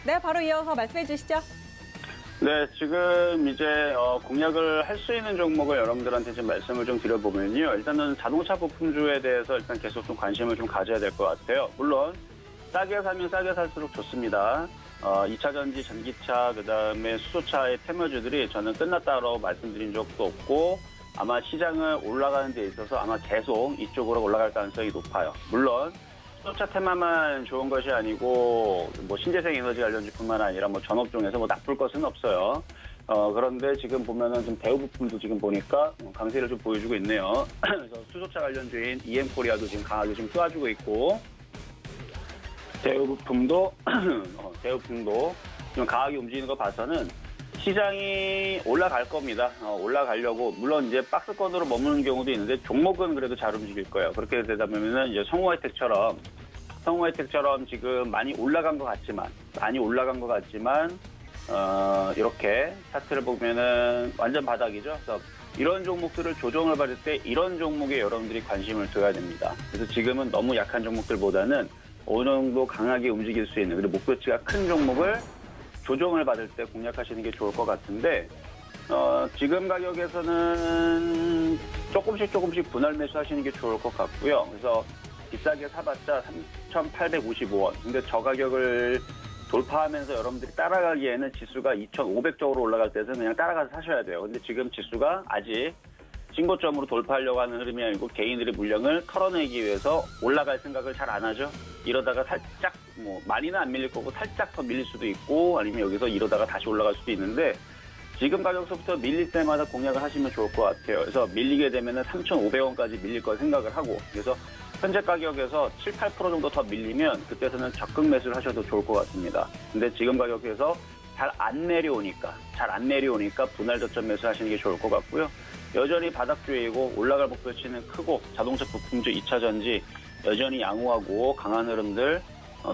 Speaker 2: 네, 바로 이어서 말씀해 주시죠.
Speaker 4: 네, 지금 이제 공략을 할 수 있는 종목을 여러분들한테 좀 말씀을 좀 드려보면요. 일단은 자동차 부품주에 대해서 일단 계속 좀 관심을 좀 가져야 될 것 같아요. 물론 싸게 사면 싸게 살수록 좋습니다. 2차 전지, 전기차, 그다음에 수소차의 테마주들이 저는 끝났다고 말씀드린 적도 없고 아마 시장을 올라가는 데 있어서 아마 계속 이쪽으로 올라갈 가능성이 높아요. 물론 수소차 테마만 좋은 것이 아니고 뭐 신재생 에너지 관련주뿐만 아니라 뭐 전업종에서 뭐 나쁠 것은 없어요. 그런데 지금 보면은 좀 대우 부품도 지금 보니까 강세를 좀 보여주고 있네요. 그래서 수소차 관련주인 EM코리아도 지금 강하게 좀 쏘아주고 있고, 대우부품도 좀 강하게 움직이는 거 봐서는 시장이 올라갈 겁니다. 올라가려고 물론 이제 박스권으로 머무는 경우도 있는데 종목은 그래도 잘 움직일 거예요. 그렇게 되다 보면은 이제 성우하이텍처럼 지금 많이 올라간 것 같지만 이렇게 차트를 보면은 완전 바닥이죠. 그래서 이런 종목들을 조정을 받을 때 이런 종목에 여러분들이 관심을 둬야 됩니다. 그래서 지금은 너무 약한 종목들보다는 어느 정도 강하게 움직일 수 있는, 그리고 목표치가 큰 종목을 조정을 받을 때 공략하시는 게 좋을 것 같은데, 지금 가격에서는 조금씩 분할 매수하시는 게 좋을 것 같고요. 그래서 비싸게 사봤자 3,855원. 근데 저 가격을 돌파하면서 여러분들이 따라가기에는 지수가 2,500쪽으로 올라갈 때는 그냥 따라가서 사셔야 돼요. 근데 지금 지수가 아직 신고점으로 돌파하려고 하는 흐름이 아니고 개인들의 물량을 털어내기 위해서 올라갈 생각을 잘 안 하죠. 이러다가 살짝 뭐 많이는 안 밀릴 거고 살짝 더 밀릴 수도 있고, 아니면 여기서 이러다가 다시 올라갈 수도 있는데 지금 가격서부터 밀릴 때마다 공략을 하시면 좋을 것 같아요. 그래서 밀리게 되면은 3,500원까지 밀릴 걸 생각을 하고, 그래서 현재 가격에서 7, 8% 정도 더 밀리면 그때서는 적극 매수를 하셔도 좋을 것 같습니다. 근데 지금 가격에서 잘 안 내려오니까 분할 저점 매수하시는 게 좋을 것 같고요. 여전히 바닥주의이고 올라갈 목표치는 크고 자동차 부품주 2차 전지 여전히 양호하고 강한 흐름들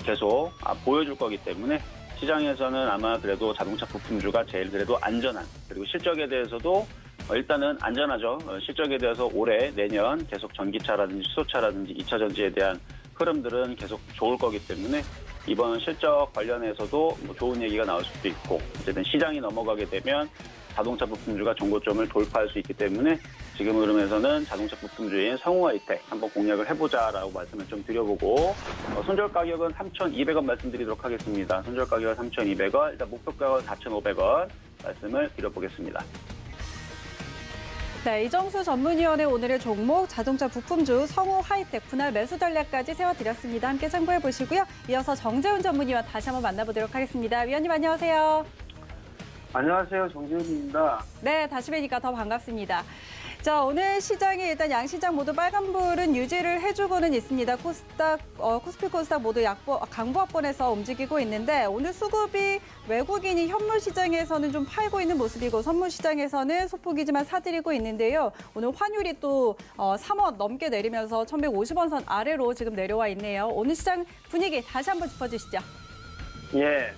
Speaker 4: 계속 보여줄 거기 때문에 시장에서는 아마 그래도 자동차 부품주가 제일 그래도 안전한, 그리고 실적에 대해서도 일단은 안전하죠. 실적에 대해서 올해, 내년 계속 전기차라든지 수소차라든지 2차 전지에 대한 흐름들은 계속 좋을 거기 때문에 이번 실적 관련해서도 뭐 좋은 얘기가 나올 수도 있고 어쨌든 시장이 넘어가게 되면 자동차 부품주가 정고점을 돌파할 수 있기 때문에 지금 흐름에서는 자동차 부품주인 성우하이텍 한번 공략을 해보자라고 말씀을 좀 드려보고 손절 가격은 3,200원 말씀드리도록 하겠습니다. 손절 가격은 3,200원, 일단 목표가는 4,500원 말씀을 드려보겠습니다.
Speaker 2: 네, 이정수 전문위원의 오늘의 종목 자동차 부품주 성우하이텍 분할 매수 전략까지 세워드렸습니다. 함께 참고해 보시고요. 이어서 정재훈 전문위원 다시 한번 만나보도록 하겠습니다. 위원님 안녕하세요.
Speaker 3: 안녕하세요. 정재훈입니다.
Speaker 2: 네, 다시 뵈니까 더 반갑습니다. 자, 오늘 시장이 일단 양시장 모두 빨간불은 유지를 해주고는 있습니다. 코스피 코스닥 모두 강보합권에서 움직이고 있는데 오늘 수급이 외국인이 현물 시장에서는 좀 팔고 있는 모습이고 선물 시장에서는 소폭이지만 사들이고 있는데요. 오늘 환율이 또 3원 넘게 내리면서 1,150원 선 아래로 지금 내려와 있네요. 오늘 시장 분위기 다시 한번 짚어주시죠.
Speaker 3: 예.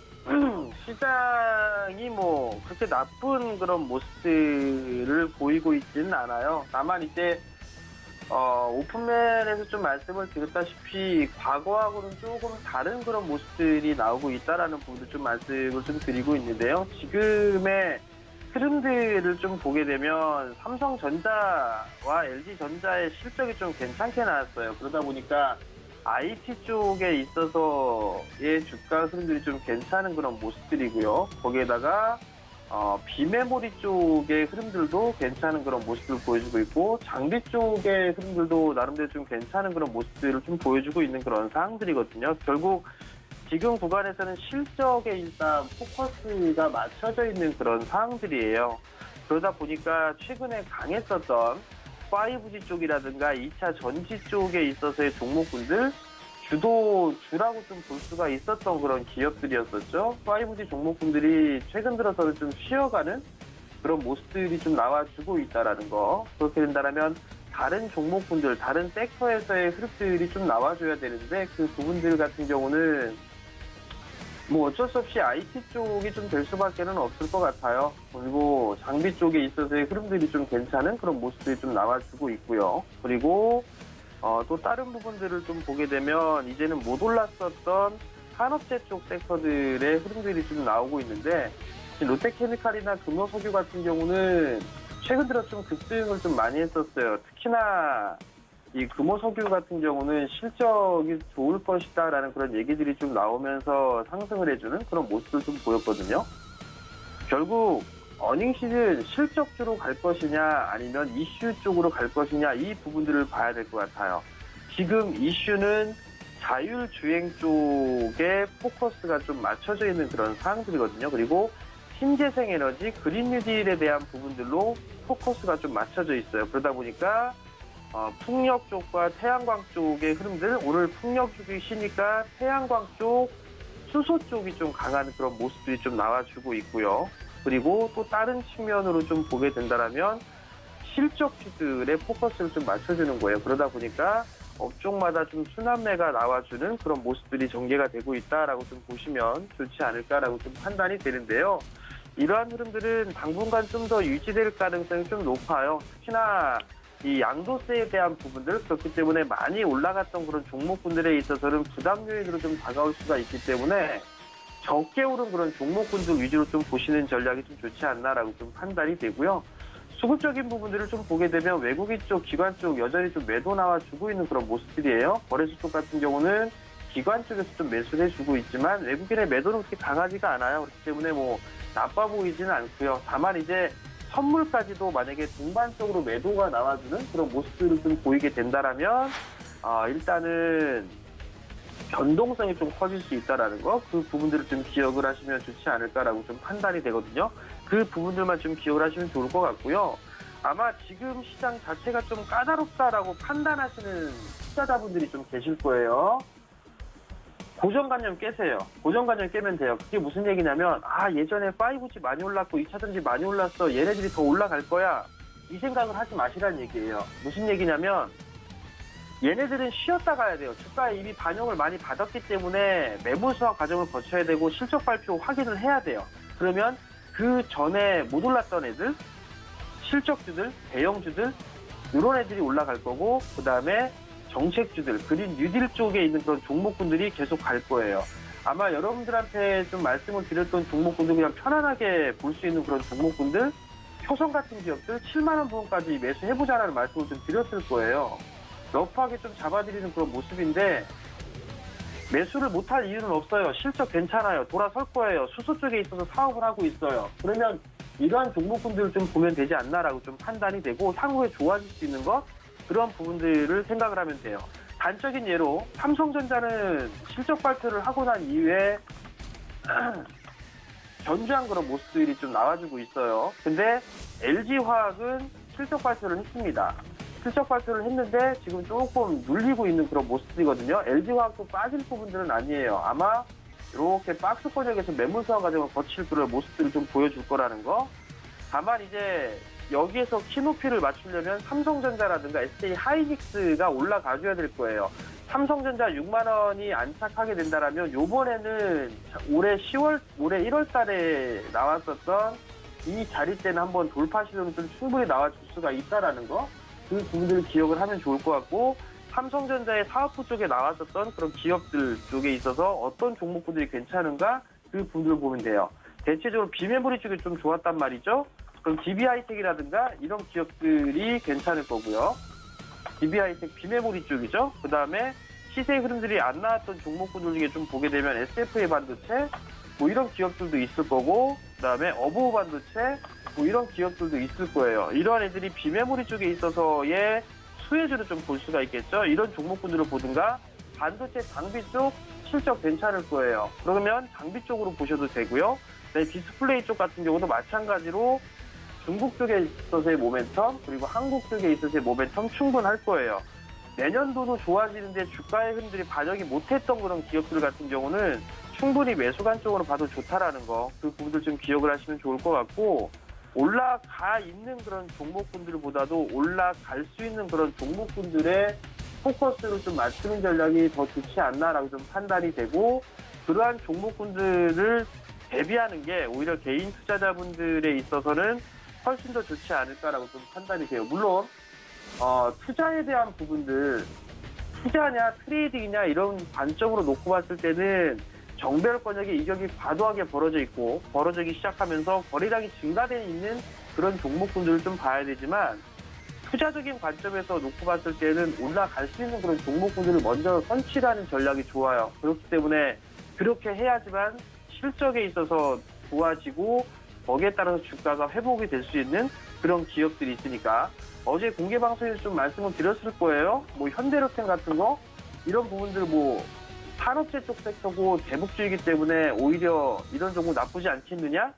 Speaker 3: 시장이 뭐 그렇게 나쁜 그런 모습들을 보이고 있지는 않아요. 다만 이제 오픈맨에서 좀 말씀을 드렸다시피 과거하고는 조금 다른 그런 모습들이 나오고 있다라는 부분도 좀 말씀을 좀 드리고 있는데요. 지금의 흐름들을 좀 보게 되면 삼성전자와 LG전자의 실적이 좀 괜찮게 나왔어요. 그러다 보니까 IT 쪽에 있어서의 주가 흐름들이 좀 괜찮은 그런 모습들이고요. 거기에다가 비메모리 쪽의 흐름들도 괜찮은 그런 모습을 보여주고 있고 장비 쪽의 흐름들도 나름대로 좀 괜찮은 그런 모습들을 좀 보여주고 있는 그런 상황들이거든요. 결국 지금 구간에서는 실적에 일단 포커스가 맞춰져 있는 그런 상황들이에요. 그러다 보니까 최근에 강했었던 5G 쪽이라든가 2차 전지 쪽에 있어서의 종목군들 주라고 좀 볼 수가 있었던 그런 기업들이었었죠. 5G 종목군들이 최근 들어서는 좀 쉬어가는 그런 모습들이 좀 나와주고 있다라는 거. 그렇게 된다면 다른 종목군들, 다른 섹터에서의 흐름들이 좀 나와줘야 되는데 그 부분들 같은 경우는 뭐 어쩔 수 없이 IT 쪽이 좀 될 수밖에는 없을 것 같아요. 그리고 장비 쪽에 있어서의 흐름들이 좀 괜찮은 그런 모습들이 좀 나와주고 있고요. 그리고 또 다른 부분들을 좀 보게 되면 이제는 못 올랐었던 산업재 쪽 섹터들의 흐름들이 좀 나오고 있는데 롯데케미칼이나 금호석유 같은 경우는 최근 들어 좀 급등을 좀 많이 했었어요. 특히나 이 금호석유 같은 경우는 실적이 좋을 것이다라는 그런 얘기들이 좀 나오면서 상승을 해주는 그런 모습을 좀 보였거든요. 결국 어닝 시즌 실적주로 갈 것이냐 아니면 이슈 쪽으로 갈 것이냐 이 부분들을 봐야 될 것 같아요. 지금 이슈는 자율주행 쪽에 포커스가 좀 맞춰져 있는 그런 상황들이거든요. 그리고 신재생에너지, 그린뉴딜에 대한 부분들로 포커스가 좀 맞춰져 있어요. 그러다 보니까 풍력 쪽과 태양광 쪽의 흐름들, 오늘 풍력 쪽이 쉬니까 태양광 쪽, 수소 쪽이 좀 강한 그런 모습들이 좀 나와주고 있고요. 그리고 또 다른 측면으로 좀 보게 된다면 실적주들의 포커스를 좀 맞춰주는 거예요. 그러다 보니까 업종마다 좀 순환매가 나와주는 그런 모습들이 전개가 되고 있다라고 좀 보시면 좋지 않을까라고 좀 판단이 되는데요. 이러한 흐름들은 당분간 좀 더 유지될 가능성이 좀 높아요. 특히나 이 양도세에 대한 부분들, 그렇기 때문에 많이 올라갔던 그런 종목군들에 있어서는 부담 요인으로 좀 다가올 수가 있기 때문에 적게 오른 그런 종목군들 위주로 좀 보시는 전략이 좀 좋지 않나라고 좀 판단이 되고요. 수급적인 부분들을 좀 보게 되면 외국인 쪽, 기관 쪽 여전히 좀 매도 나와주고 있는 그런 모습들이에요. 거래소 쪽 같은 경우는 기관 쪽에서 좀 매수를 해주고 있지만 외국인의 매도는 그렇게 강하지가 않아요. 그렇기 때문에 뭐 나빠 보이지는 않고요. 다만 이제 선물까지도 만약에 동반적으로 매도가 나와주는 그런 모습들을 좀 보이게 된다라면 일단은 변동성이 좀 커질 수 있다라는 거, 그 부분들을 좀 기억을 하시면 좋지 않을까라고 좀 판단이 되거든요. 그 부분들만 좀 기억을 하시면 좋을 것 같고요. 아마 지금 시장 자체가 좀 까다롭다라고 판단하시는 투자자분들이 좀 계실 거예요. 고정관념 깨세요. 고정관념 깨면 돼요. 그게 무슨 얘기냐면 예전에 5G 많이 올랐고 2차전지 많이 올랐어. 얘네들이 더 올라갈 거야. 이 생각을 하지 마시라는 얘기예요. 무슨 얘기냐면 얘네들은 쉬었다 가야 돼요. 주가에 이미 반영을 많이 받았기 때문에 매물수화 과정을 거쳐야 되고 실적 발표 확인을 해야 돼요. 그러면 그 전에 못 올랐던 애들, 실적주들, 대형주들 이런 애들이 올라갈 거고 그다음에 정책주들, 그린 뉴딜 쪽에 있는 그런 종목군들이 계속 갈 거예요. 아마 여러분들한테 좀 말씀을 드렸던 종목군들 그냥 편안하게 볼 수 있는 그런 종목군들 효성 같은 기업들 7만 원 부분까지 매수해보자라는 말씀을 좀 드렸을 거예요. 러프하게 좀 잡아드리는 그런 모습인데 매수를 못할 이유는 없어요. 실적 괜찮아요. 돌아설 거예요. 수소 쪽에 있어서 사업을 하고 있어요. 그러면 이러한 종목군들을 좀 보면 되지 않나라고 좀 판단이 되고 향후에 좋아질 수 있는 것 그런 부분들을 생각을 하면 돼요. 단적인 예로 삼성전자는 실적 발표를 하고 난 이후에 견주한 그런 모습들이 좀 나와주고 있어요. 근데 LG화학은 실적 발표를 했습니다. 실적 발표를 했는데 지금 조금 눌리고 있는 그런 모습이거든요. LG화학도 빠질 부분들은 아니에요. 아마 이렇게 박스 권역에서 매물 소화 과정을 거칠 그런 모습들을 좀 보여줄 거라는 거. 다만 이제 여기에서 키높이를 맞추려면 삼성전자라든가 SK 하이닉스가 올라가줘야 될 거예요. 삼성전자 6만 원이 안착하게 된다라면 요번에는 올해 1월 달에 나왔었던 이 자리 때는 한번 돌파 시도는 좀 충분히 나와줄 수가 있다라는 거. 그 부분들을 기억을 하면 좋을 것 같고 삼성전자의 사업부 쪽에 나왔었던 그런 기업들 쪽에 있어서 어떤 종목군들이 괜찮은가 그 부분들을 보면 돼요. 대체적으로 비메모리 쪽이 좀 좋았단 말이죠. 그럼 DB하이텍이라든가 이런 기업들이 괜찮을 거고요. DB하이텍 비메모리 쪽이죠. 그 다음에 시세 흐름들이 안 나왔던 종목군들 중에 좀 보게 되면 SFA 반도체 뭐 이런 기업들도 있을 거고 그 다음에 어보우 반도체 뭐 이런 기업들도 있을 거예요. 이런 애들이 비메모리 쪽에 있어서의 수혜주를 좀 볼 수가 있겠죠. 이런 종목군들을 보든가 반도체 장비 쪽 실적 괜찮을 거예요. 그러면 장비 쪽으로 보셔도 되고요. 네, 디스플레이 쪽 같은 경우도 마찬가지로 중국 쪽에 있어서의 모멘텀 그리고 한국 쪽에 있어서의 모멘텀 충분할 거예요. 내년도도 좋아지는데 주가의 흐름들이 반영이 못했던 그런 기업들 같은 경우는 충분히 매수 관점으로 봐도 좋다라는 거 그 부분들 좀 기억을 하시면 좋을 것 같고 올라가 있는 그런 종목군들보다도 올라갈 수 있는 그런 종목군들의 포커스를 좀 맞추는 전략이 더 좋지 않나라고 좀 판단이 되고 그러한 종목군들을 대비하는 게 오히려 개인 투자자분들에 있어서는 훨씬 더 좋지 않을까라고 좀 판단이 돼요. 물론 투자에 대한 부분들 투자냐 트레이딩이냐 이런 관점으로 놓고 봤을 때는 정배열 권역의 이격이 과도하게 벌어지기 시작하면서 거래량이 증가되어 있는 그런 종목군들을 좀 봐야 되지만 투자적인 관점에서 놓고 봤을 때는 올라갈 수 있는 그런 종목군들을 먼저 선취하는 전략이 좋아요. 그렇기 때문에 그렇게 해야지만 실적에 있어서 좋아지고 거기에 따라서 주가가 회복이 될 수 있는 그런 기업들이 있으니까 어제 공개 방송에서 좀 말씀을 드렸을 거예요. 뭐 현대로템 같은 거 이런 부분들 뭐 산업재 쪽 섹터고 대북주의이기 때문에 오히려 이런 종목 나쁘지 않겠느냐?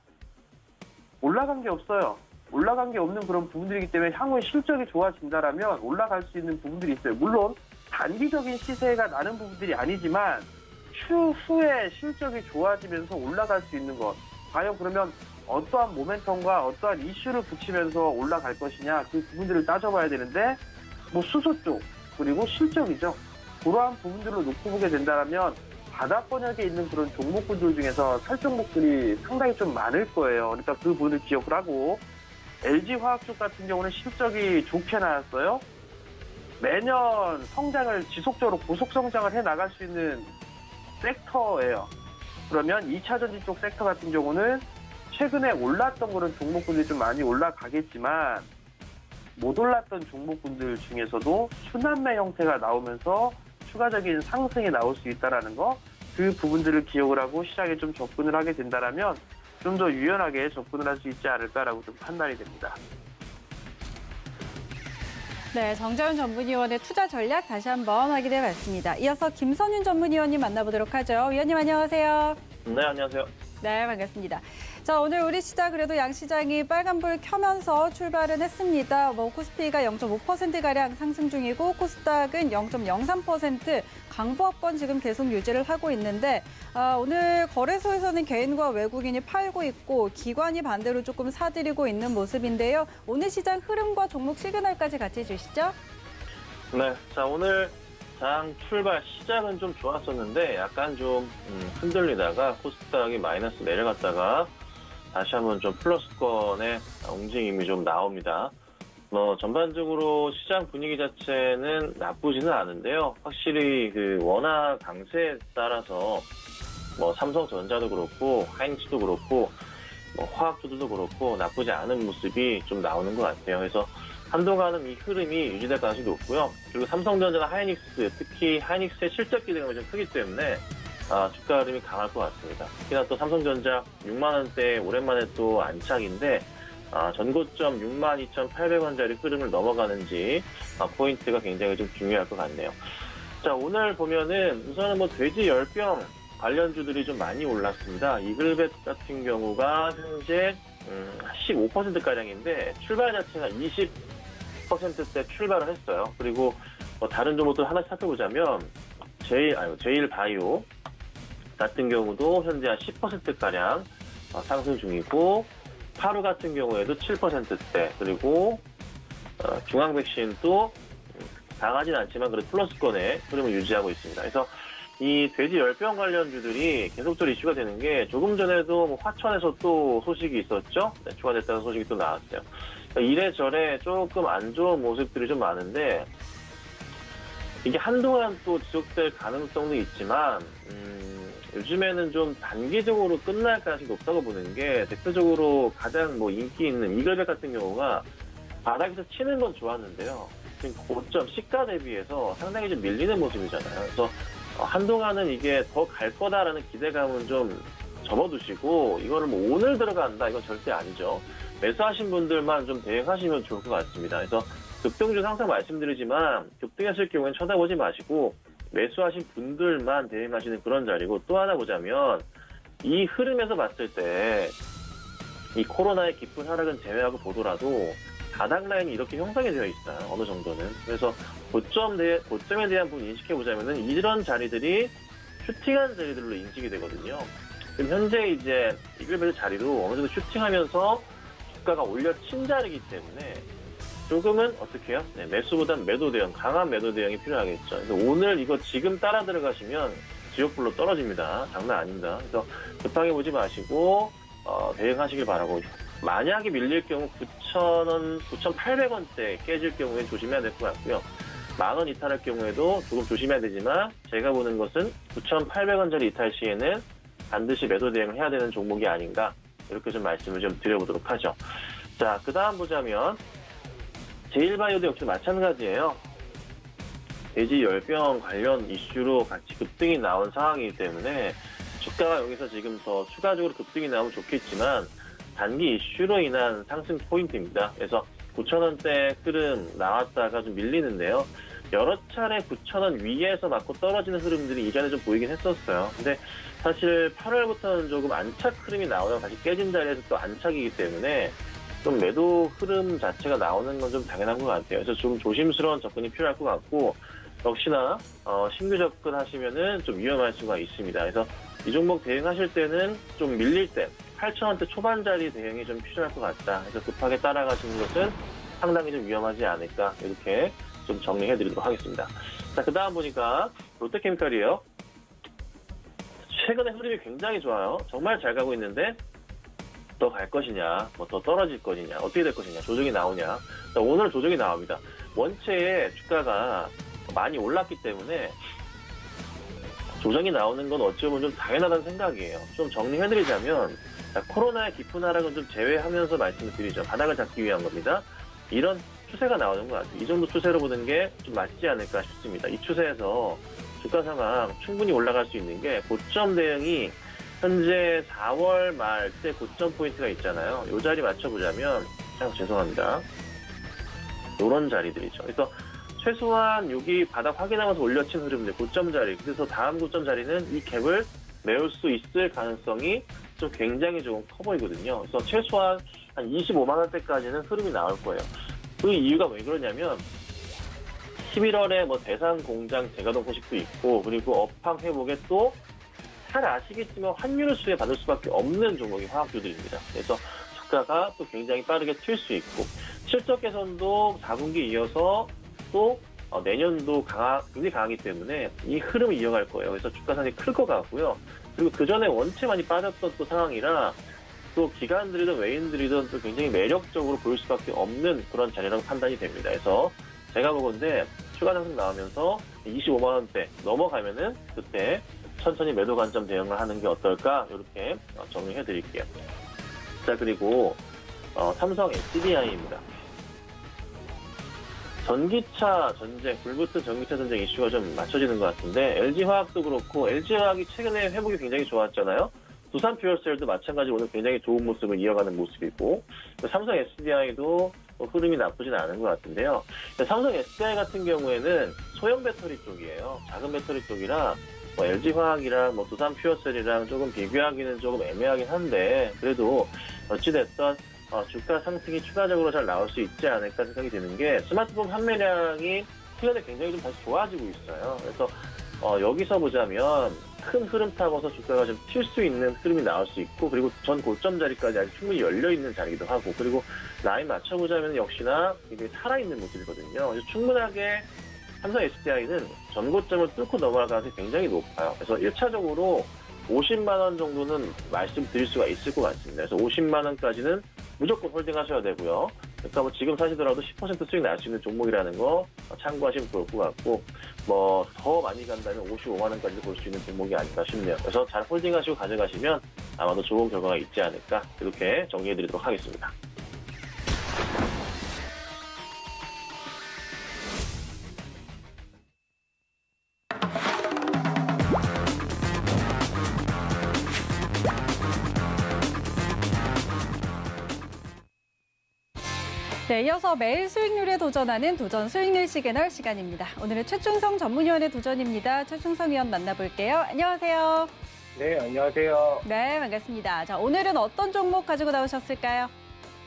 Speaker 3: 올라간 게 없어요. 올라간 게 없는 그런 부분들이기 때문에 향후에 실적이 좋아진다라면 올라갈 수 있는 부분들이 있어요. 물론 단기적인 시세가 나는 부분들이 아니지만 추후에 실적이 좋아지면서 올라갈 수 있는 것. 과연 그러면 어떠한 모멘텀과 어떠한 이슈를 붙이면서 올라갈 것이냐 그 부분들을 따져봐야 되는데 뭐 수소 쪽 그리고 실적이죠. 그러한 부분들로 놓고 보게 된다면 바닥 권역에 있는 그런 종목군들 중에서 살 종목들이 상당히 좀 많을 거예요. 그러니까 그 부분을 기억을 하고 LG화학 쪽 같은 경우는 실적이 좋게 나왔어요. 매년 성장을 지속적으로 고속 성장을 해 나갈 수 있는 섹터예요. 그러면 2차 전지 쪽 섹터 같은 경우는 최근에 올랐던 그런 종목군들이 좀 많이 올라가겠지만 못 올랐던 종목군들 중에서도 순환매 형태가 나오면서 추가적인 상승이 나올 수 있다는 거 그 부분들을 기억을 하고 시장에 좀 접근을 하게 된다면 좀 더 유연하게 접근을 할 수 있지 않을까라고 좀 판단이 됩니다.
Speaker 2: 네, 정재훈 전문위원의 투자 전략 다시 한번 확인해 봤습니다. 이어서 김선윤 전문위원님 만나보도록 하죠. 위원님 안녕하세요.
Speaker 3: 네, 안녕하세요.
Speaker 2: 네, 반갑습니다. 자, 오늘 우리 시장 그래도 양시장이 빨간불 켜면서 출발은 했습니다. 코스피가 0.5%가량 상승 중이고 코스닥은 0.03% 강보합권 지금 계속 유지를 하고 있는데 오늘 거래소에서는 개인과 외국인이 팔고 있고 기관이 반대로 조금 사들이고 있는 모습인데요. 오늘 시장 흐름과 종목 시그널까지 같이 주시죠.
Speaker 5: 네, 자 오늘 장 출발 시작은 좀 좋았었는데 약간 좀 흔들리다가 코스닥이 마이너스 내려갔다가 다시 한번 좀 플러스권의 움직임이 좀 나옵니다. 전반적으로 시장 분위기 자체는 나쁘지는 않은데요. 확실히 그 원화 강세에 따라서 삼성전자도 그렇고 하이닉스도 그렇고 화학주들도 그렇고 나쁘지 않은 모습이 좀 나오는 것 같아요. 그래서 한동안은 이 흐름이 유지될 가능성이 높고요. 그리고 삼성전자나 하이닉스, 특히 하이닉스의 실적 기대감이 좀 크기 때문에 주가 흐름이 강할 것 같습니다. 특히나 또 삼성전자 6만 원대 오랜만에 또 안착인데 전고점 62,800원짜리 흐름을 넘어가는지 포인트가 굉장히 좀 중요할 것 같네요. 자, 오늘 보면은 우선은 돼지 열병 관련주들이 좀 많이 올랐습니다. 이글벳 같은 경우가 현재 15%가량인데 출발 자체가 20%대 출발을 했어요. 그리고 다른 종목들 하나씩 살펴보자면 제일바이오 같은 경우도 현재 한 10%가량 상승 중이고 파루 같은 경우에도 7%대 그리고 중앙백신도 강하진 않지만 그래도 플러스권의 흐름을 유지하고 있습니다. 그래서 이 돼지 열병 관련주들이 계속적으로 이슈가 되는 게 조금 전에도 화천에서 또 소식이 있었죠. 네, 추가됐다는 소식이 또 나왔어요. 그러니까 이래저래 조금 안 좋은 모습들이 좀 많은데 이게 한동안 또 지속될 가능성도 있지만 요즘에는 좀 단기적으로 끝날 가능성이 높다고 보는 게 대표적으로 가장 인기 있는 이글벳 같은 경우가 바닥에서 치는 건 좋았는데요. 지금 고점 시가 대비해서 상당히 좀 밀리는 모습이잖아요. 그래서 한동안은 이게 더 갈 거다라는 기대감은 좀 접어두시고 이거를 오늘 들어간다 이건 절대 아니죠. 매수하신 분들만 좀 대응하시면 좋을 것 같습니다. 그래서 급등주 항상 말씀드리지만 급등했을 경우에는 쳐다보지 마시고 매수하신 분들만 대응하시는 그런 자리고 또 하나 보자면 이 흐름에서 봤을 때 이 코로나의 깊은 하락은 제외하고 보더라도 바닥 라인이 이렇게 형성이 되어 있어요. 어느 정도는. 그래서 고점에 대한 부분 인식해보자면은 이런 자리들이 슈팅한 자리들로 인식이 되거든요. 지금 현재 이제 이글벳 자리도 어느 정도 슈팅하면서 주가가 올려친 자리이기 때문에 조금은 어떻게 해요? 네, 매수보단 매도 대응, 강한 매도 대응이 필요하겠죠. 그래서 오늘 이거 지금 따라 들어가시면 지옥불로 떨어집니다. 장난 아닙니다. 그래서 급하게 보지 마시고 대응하시길 바라고. 만약에 밀릴 경우 9,000원, 9,800원대 깨질 경우에 조심해야 될 것 같고요. 10,000원 이탈할 경우에도 조금 조심해야 되지만 제가 보는 것은 9,800원짜리 이탈 시에는 반드시 매도 대응을 해야 되는 종목이 아닌가 이렇게 좀 말씀을 좀 드려보도록 하죠. 자, 그 다음 보자면 제일바이오도 역시 마찬가지예요. 돼지 열병 관련 이슈로 같이 급등이 나온 상황이기 때문에 주가가 여기서 지금 더 추가적으로 급등이 나오면 좋겠지만 단기 이슈로 인한 상승 포인트입니다. 그래서 9,000원대 흐름 나왔다가 좀 밀리는데요. 여러 차례 9,000원 위에서 맞고 떨어지는 흐름들이 이전에 좀 보이긴 했었어요. 근데 사실 8월부터는 조금 안착 흐름이 나오다가 다시 깨진 자리에서 또 안착이기 때문에 좀 매도 흐름 자체가 나오는 건 좀 당연한 것 같아요. 그래서 좀 조심스러운 접근이 필요할 것 같고 역시나 신규 접근하시면은 좀 위험할 수가 있습니다. 그래서 이 종목 대응하실 때는 좀 밀릴 때 8,000원대 초반 자리 대응이 좀 필요할 것 같다. 그래서 급하게 따라가시는 것은 상당히 좀 위험하지 않을까 이렇게 좀 정리해드리도록 하겠습니다. 자, 그 다음 보니까 롯데케미칼이에요. 최근에 흐름이 굉장히 좋아요. 정말 잘 가고 있는데 더 갈 것이냐, 더 떨어질 것이냐, 어떻게 될 것이냐, 조정이 나오냐. 자, 오늘 조정이 나옵니다. 원체의 주가가 많이 올랐기 때문에 조정이 나오는 건 어찌 보면 좀 당연하다는 생각이에요. 좀 정리해드리자면 코로나의 깊은 하락은 좀 제외하면서 말씀을 드리죠. 바닥을 잡기 위한 겁니다. 이런 추세가 나오는 것 같아요. 이 정도 추세로 보는 게 좀 맞지 않을까 싶습니다. 이 추세에서 주가 상황 충분히 올라갈 수 있는 게 고점 대응이 현재 4월 말 때 고점 포인트가 있잖아요. 이 자리 맞춰보자면 죄송합니다. 이런 자리들이죠. 그래서 최소한 여기 바닥 확인하면서 올려친 흐름들 고점 자리. 그래서 다음 고점 자리는 이 갭을 메울 수 있을 가능성이 좀 굉장히 조금 커 보이거든요. 그래서 최소한 한 25만 원대까지는 흐름이 나올 거예요. 그 이유가 왜 그러냐면 11월에 대상 공장 재가동 소식도 있고 그리고 업황 회복에 또 잘 아시겠지만 환율 수혜 받을 수밖에 없는 종목이 화학주들입니다. 그래서 주가가 또 굉장히 빠르게 튈 수 있고 실적 개선도 4분기 이어서 또 내년도 굉장히 강하기 때문에 이 흐름을 이어갈 거예요. 그래서 주가 상당히 클 것 같고요. 그리고 그 전에 원체 많이 빠졌던 또 상황이라 또 기관들이든 외인들이든 또 굉장히 매력적으로 보일 수밖에 없는 그런 자리라고 판단이 됩니다. 그래서 제가 보건대 추가 상승 나오면서 25만 원대 넘어가면은 그때 천천히 매도 관점 대응을 하는 게 어떨까 이렇게 정리해 드릴게요. 자, 그리고 삼성 SDI입니다. 전기차 전쟁, 불붙은 전기차 전쟁 이슈가 좀 맞춰지는 것 같은데 LG화학도 그렇고 LG화학이 최근에 회복이 굉장히 좋았잖아요. 두산 퓨어셀도 마찬가지로 오늘 굉장히 좋은 모습을 이어가는 모습이고 삼성 SDI도 흐름이 나쁘진 않은 것 같은데요. 삼성 SDI 같은 경우에는 소형 배터리 쪽이에요. 작은 배터리 쪽이라 LG화학이랑 두산 퓨어셀이랑 조금 비교하기는 조금 애매하긴 한데 그래도 어찌됐든 주가 상승이 추가적으로 잘 나올 수 있지 않을까 생각이 드는 게 스마트폰 판매량이 최근에 굉장히 좀 다시 좋아지고 있어요. 그래서 여기서 보자면 큰 흐름 타고서 주가가 좀 튈 수 있는 흐름이 나올 수 있고 그리고 전 고점 자리까지 아직 충분히 열려있는 자리이기도 하고 그리고 라인 맞춰보자면 역시나 이게 살아있는 모습이거든요. 그래서 충분하게 삼성 SDI는 전 고점을 뚫고 넘어갈 가능성이 굉장히 높아요. 그래서 1차적으로 50만 원 정도는 말씀드릴 수가 있을 것 같습니다. 그래서 50만 원까지는 무조건 홀딩하셔야 되고요. 그러니까 지금 사시더라도 10% 수익 날 수 있는 종목이라는 거 참고하시면 좋을 것 같고 더 많이 간다면 55만 원까지 볼 수 있는 종목이 아닐까 싶네요. 그래서 잘 홀딩하시고 가져가시면 아마도 좋은 결과가 있지 않을까 이렇게 정리해드리도록 하겠습니다.
Speaker 2: 네, 이어서 매일 수익률에 도전하는 도전 수익률 시그널 시간입니다. 오늘은 최충성 전문위원의 도전입니다. 최충성 위원 만나볼게요. 안녕하세요.
Speaker 6: 네, 안녕하세요.
Speaker 2: 네, 반갑습니다. 자, 오늘은 어떤 종목 가지고 나오셨을까요?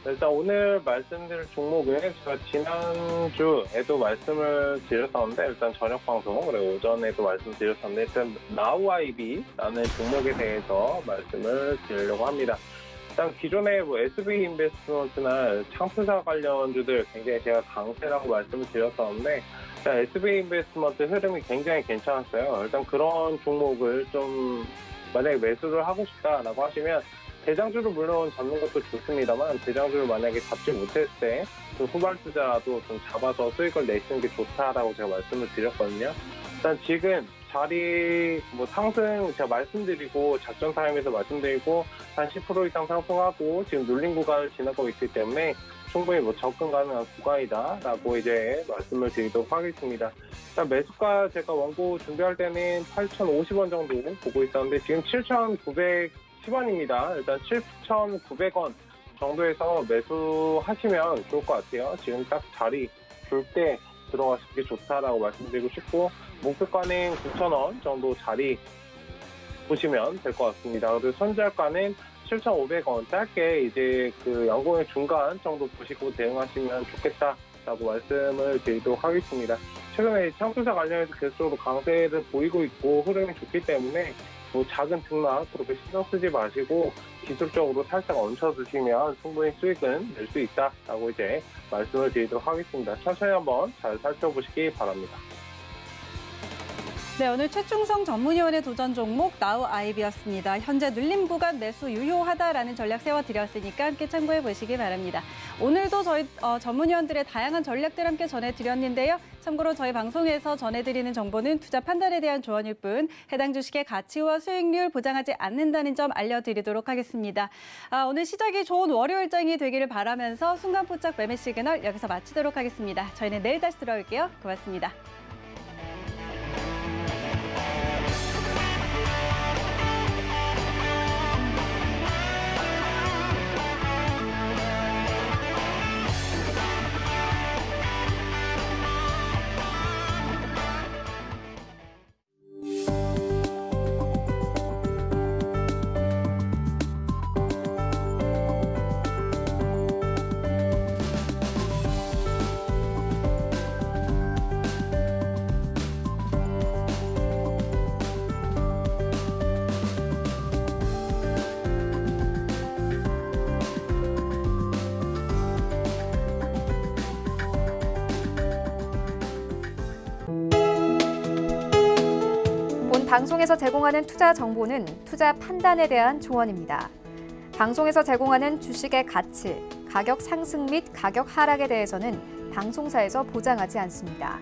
Speaker 6: 일단 오늘 말씀드릴 종목은 제가 지난주에도 말씀을 드렸었는데 일단 저녁 방송 그리고 오전에도 말씀드렸었는데 일단 나우아이비라는 종목에 대해서 말씀을 드리려고 합니다. 일단 기존에 SB 인베스트먼트나 창투사 관련주들 굉장히 제가 강세라고 말씀을 드렸었는데 SB 인베스트먼트 흐름이 굉장히 괜찮았어요. 일단 그런 종목을 좀 만약에 매수를 하고 싶다라고 하시면 대장주를 물론 잡는 것도 좋습니다만 대장주를 만약에 잡지 못했을 때 좀 후발 투자라도 좀 잡아서 수익을 내시는 게 좋다라고 제가 말씀을 드렸거든요. 일단 지금 자리 상승 제가 말씀드리고 작전 타임에서 말씀드리고 한 10% 이상 상승하고 지금 눌린 구간을 지나고 있기 때문에 충분히 접근 가능한 구간이다라고 이제 말씀을 드리도록 하겠습니다. 일단 매수가 제가 원고 준비할 때는 8,050원 정도 보고 있었는데 지금 7,910원입니다. 일단 7,900원 정도에서 매수하시면 좋을 것 같아요. 지금 딱 자리 줄 때 들어가시는 게 좋다라고 말씀드리고 싶고 목표가는 9,000원 정도 자리 보시면 될 것 같습니다. 그리고 손절가는 7,500원 짧게 이제 그 연공의 중간 정도 보시고 대응하시면 좋겠다라고 말씀을 드리도록 하겠습니다. 최근에 창투사 관련해서 계속적으로 강세를 보이고 있고 흐름이 좋기 때문에 작은 등락 그렇게 신경 쓰지 마시고 기술적으로 살짝 얹혀두시면 충분히 수익은 낼 수 있다라고 이제 말씀을 드리도록 하겠습니다. 천천히 한번 잘 살펴보시기 바랍니다.
Speaker 2: 네, 오늘 최충성 전문위원의 도전 종목 나우아이비였습니다. 현재 눌림 구간 매수 유효하다라는 전략 세워드렸으니까 함께 참고해 보시기 바랍니다. 오늘도 저희 전문위원들의 다양한 전략들 함께 전해드렸는데요. 참고로 저희 방송에서 전해드리는 정보는 투자 판단에 대한 조언일 뿐 해당 주식의 가치와 수익률 보장하지 않는다는 점 알려드리도록 하겠습니다. 오늘 시작이 좋은 월요일장이 되기를 바라면서 순간포착 매매 시그널 여기서 마치도록 하겠습니다. 저희는 내일 다시 돌아올게요. 고맙습니다.
Speaker 1: 방송에서 제공하는 투자 정보는 투자 판단에 대한 조언입니다. 방송에서 제공하는 주식의 가치, 가격 상승 및 가격 하락에 대해서는 방송사에서 보장하지 않습니다.